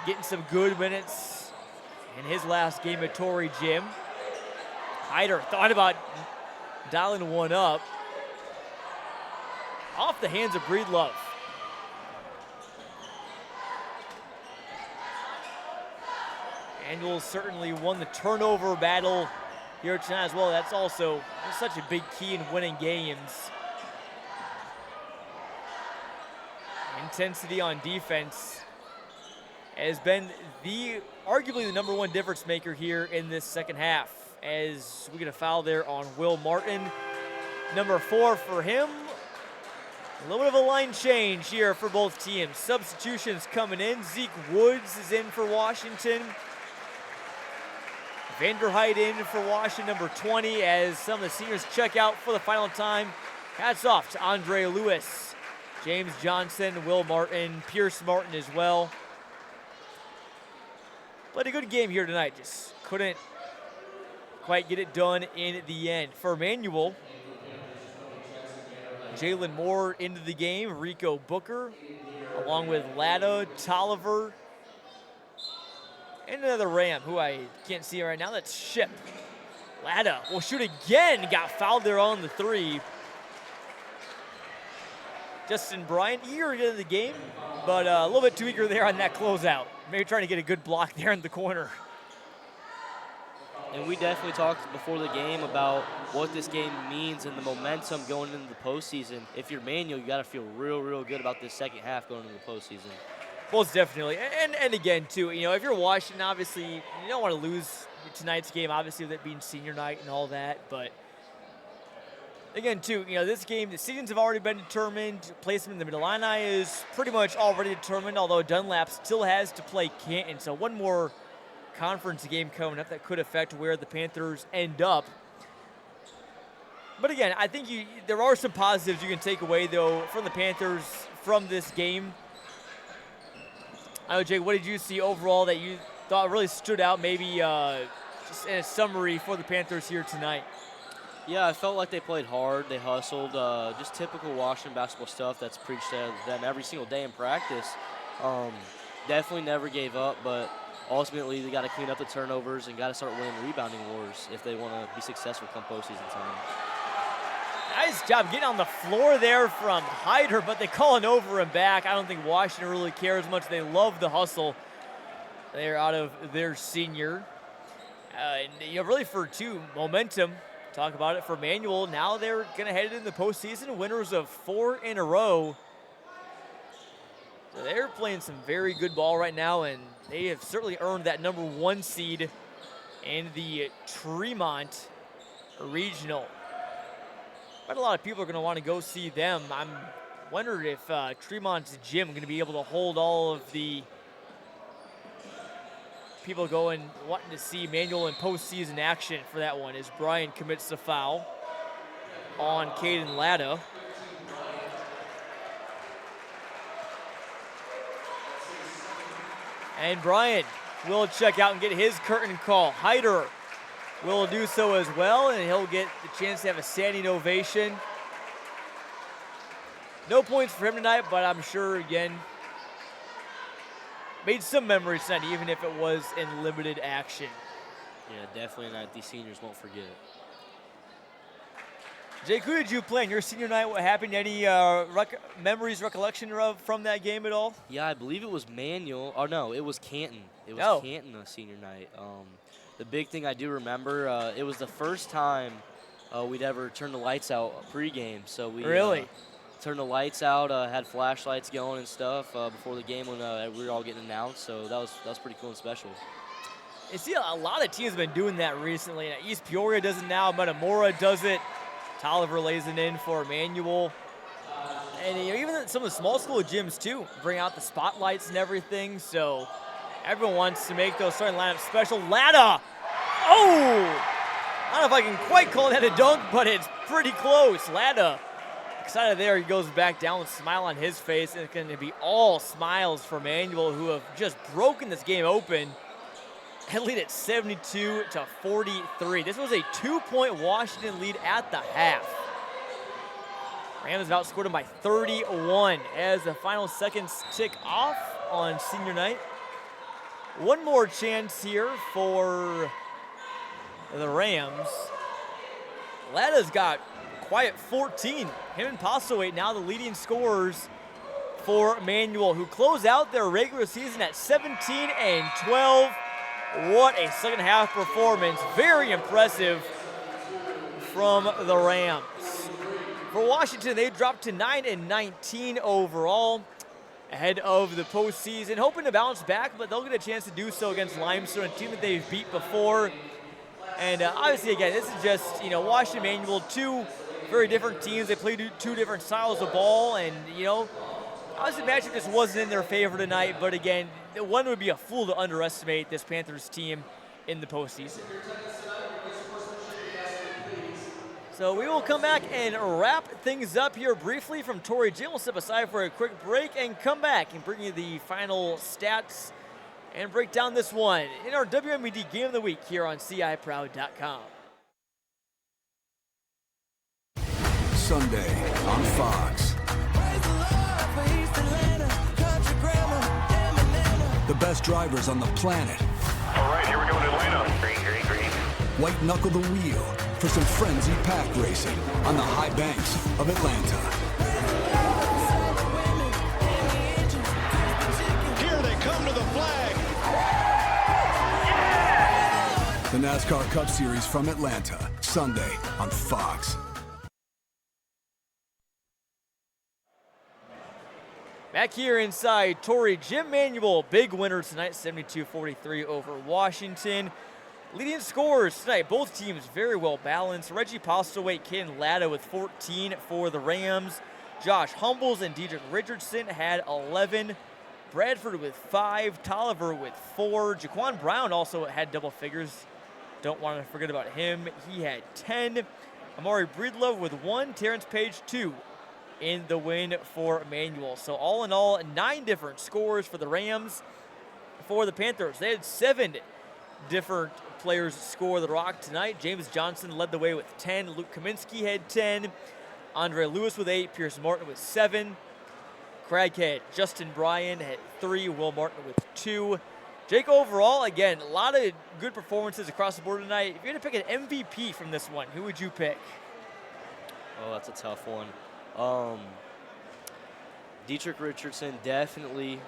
Speaker 1: getting some good minutes in his last game at Torrey Gym. Hyder thought about dialing one up. Off the hands of Breedlove. Manual certainly won the turnover battle here tonight as well. That's also such a big key in winning games. Intensity on defense has been arguably the number one difference maker here in this second half, as we get a foul there on Will Martin. Number 4 for him. A little bit of a line change here for both teams. Substitutions coming in. Zeke Woods is in for Washington. Vanderheit in for Washington, number 20, as some of the seniors check out for the final time. Hats off to Andre Lewis, James Johnson, Will Martin, Pierce Martin as well. Played a good game here tonight, just couldn't quite get it done in the end. For Manual, Jalen Moore into the game, Rico Booker, along with Latta, Tolliver, and another Ram, who I can't see right now. That's Shipp. Latta will shoot again. Got fouled there on the 3. Justin Bryan eager to get in the game, but a little bit too eager there on that closeout. Maybe trying to get a good block there in the corner.
Speaker 2: And we definitely talked before the game about what this game means and the momentum going into the postseason. If you're Manual, you got to feel real, real good about this second half going into the postseason.
Speaker 1: Most definitely. And again, too, if you're Washington, obviously, you don't want to lose tonight's game, obviously, with it being senior night and all that. But again, too, this game, the seasons have already been determined. Placement in the Mid-Illini is pretty much already determined, although Dunlap still has to play Canton. So one more conference game coming up that could affect where the Panthers end up. But again, I think there are some positives you can take away, though, from the Panthers from this game. I know, Jake, what did you see overall that you thought really stood out, maybe just in a summary for the Panthers here tonight?
Speaker 2: Yeah, I felt like they played hard. They hustled. Just typical Washington basketball stuff that's preached to them every single day in practice. Definitely never gave up, but ultimately they got to clean up the turnovers and got to start winning rebounding wars if they want to be successful come postseason time.
Speaker 1: Nice job getting on the floor there from Hyder, but they call it over and back. I don't think Washington really cares much. They love the hustle there out of their senior. Really for momentum. Talk about it for Manual. Now they're going to head into the postseason, winners of 4 in a row. So they're playing some very good ball right now, and they have certainly earned that number 1 seed in the Tremont Regional. But a lot of people are going to want to go see them. I'm wondering if Tremont's gym going to be able to hold all of the people going, wanting to see Manual in postseason action for that one, as Bryan commits the foul on Caden Latta. And Bryan will check out and get his curtain call. Hyder will do so as well, and he'll get the chance to have a standing ovation. No points for him tonight, but I'm sure, again, made some memories tonight, even if it was in limited action.
Speaker 2: Yeah, definitely a night these seniors won't forget.
Speaker 1: Jake, who did you play on your senior night? What happened? Any recollection from that game at all?
Speaker 2: Yeah, I believe it was Manual. Oh, no, it was Canton. It was Canton senior night. The big thing I do remember, it was the first time we'd ever turned the lights out pregame. So we turned the lights out, had flashlights going and stuff before the game when we were all getting announced. So that was pretty cool and special.
Speaker 1: You see, a lot of teams have been doing that recently. East Peoria does it now. Metamora does it. Tolliver lays it in for Emmanuel. And even some of the small school gyms, too, bring out the spotlights and everything. So everyone wants to make those starting lineups special. Latta! Oh! I don't know if I can quite call that a dunk, but it's pretty close. Latta, excited there. He goes back down with a smile on his face. And it's going to be all smiles for Emmanuel, who have just broken this game open and lead at 72-43. This was a 2-point Washington lead at the half. Rams outscored them by 31 as the final seconds tick off on senior night. One more chance here for the Rams. Latta's got quiet 14. Him and Postlewaite now the leading scorers for Emmanuel, who close out their regular season at 17-12. What a second half performance. Very impressive from the Rams. For Washington, they dropped to 9-19 overall ahead of the postseason. Hoping to bounce back, but they'll get a chance to do so against Limestone, a team that they've beat before. And obviously, again, this is just, Washington Emmanuel, two very different teams. They play two different styles of ball, and, obviously, the matchup just wasn't in their favor tonight, but again, one would be a fool to underestimate this Panthers team in the postseason. So we will come back and wrap things up here briefly from Torrey Gym. We'll step aside for a quick break and come back and bring you the final stats and break down this one in our WMBD Game of the Week here on CIProud.com.
Speaker 15: Sunday on Fox. The best drivers on the planet.
Speaker 16: All right, here we go in Atlanta. Green, green, green.
Speaker 15: White knuckle the wheel for some frenzied pack racing on the high banks of Atlanta.
Speaker 16: Here they come to the flag.
Speaker 15: The NASCAR Cup Series from Atlanta, Sunday on Fox.
Speaker 1: Back here inside Torrey Gym, Manual, big winner tonight, 72-43 over Washington. Leading scorers tonight, both teams very well balanced. Reggie Postlewaite, Caden Latta with 14 for the Rams. Josh Humbles and Dedrick Richardson had 11. Bradford with 5. Tolliver with 4. Jaquan Brown also had double figures. Don't want to forget about him. He had 10. Amari Breedlove with 1. Terrence Page 2. In the win for Emmanuel. So all in all, 9 different scores for the Rams. For the Panthers, they had 7 different players score the rock tonight. James Johnson led the way with 10. Luke Kaminsky had 10. Andre Lewis with 8. Pierce Martin with 7. Craighead Justin Bryan had 3. Will Martin with 2. Jake, overall, again, a lot of good performances across the board tonight. If you're going to pick an MVP from this one, who would you pick?
Speaker 2: Oh, that's a tough one. Dedrick Richardson definitely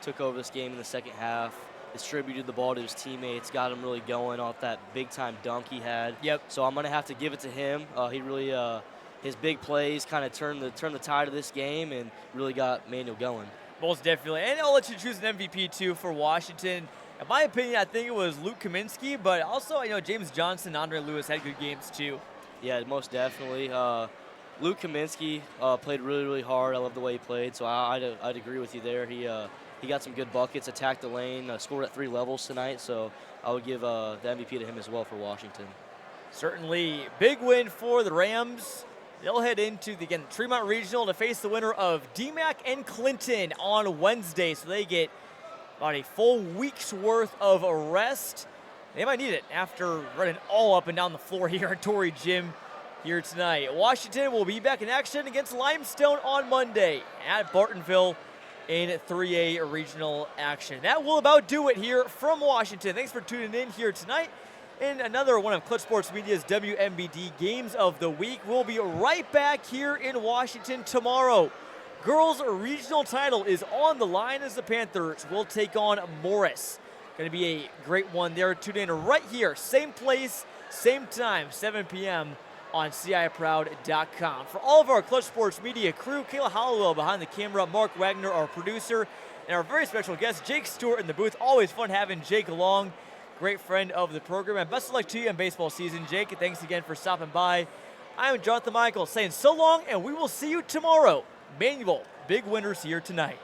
Speaker 2: took over this game in the second half, distributed the ball to his teammates, got him really going off that big-time dunk he had.
Speaker 1: Yep.
Speaker 2: So I'm going to have to give it to him. He really, his big plays kind of turned the tide of this game and really got Manuel going.
Speaker 1: Most definitely. And I'll let you choose an MVP, too, for Washington. In my opinion, I think it was Luke Kaminsky, but also, James Johnson, Andre Lewis had good games, too.
Speaker 2: Yeah, most definitely. Luke Kaminsky played really, really hard. I love the way he played, so I'd agree with you there. He got some good buckets, attacked the lane, scored at 3 levels tonight, so I would give the MVP to him as well for Washington.
Speaker 1: Certainly. Big win for the Rams. They'll head into the Tremont Regional to face the winner of DMAC and Clinton on Wednesday, so they get about a full week's worth of rest. They might need it after running all up and down the floor here at Torrey Gym here tonight. Washington will be back in action against Limestone on Monday at Bartonville in 3A regional action. That will about do it here from Washington. Thanks for tuning in here tonight. In another one of Clutch Sports Media's WMBD Games of the Week. We'll be right back here in Washington tomorrow. Girls' regional title is on the line as the Panthers will take on Morris. Going to be a great one there. Tune in right here, same place, same time, 7 p.m. on CIProud.com. For all of our Clutch Sports Media crew, Kayla Hollowell behind the camera, Mark Wagner, our producer, and our very special guest, Jake Stewart in the booth. Always fun having Jake along. Great friend of the program. And best of luck to you in baseball season, Jake. And thanks again for stopping by. I'm Jonathan Michael saying so long, and we will see you tomorrow. Manual, big winners here tonight.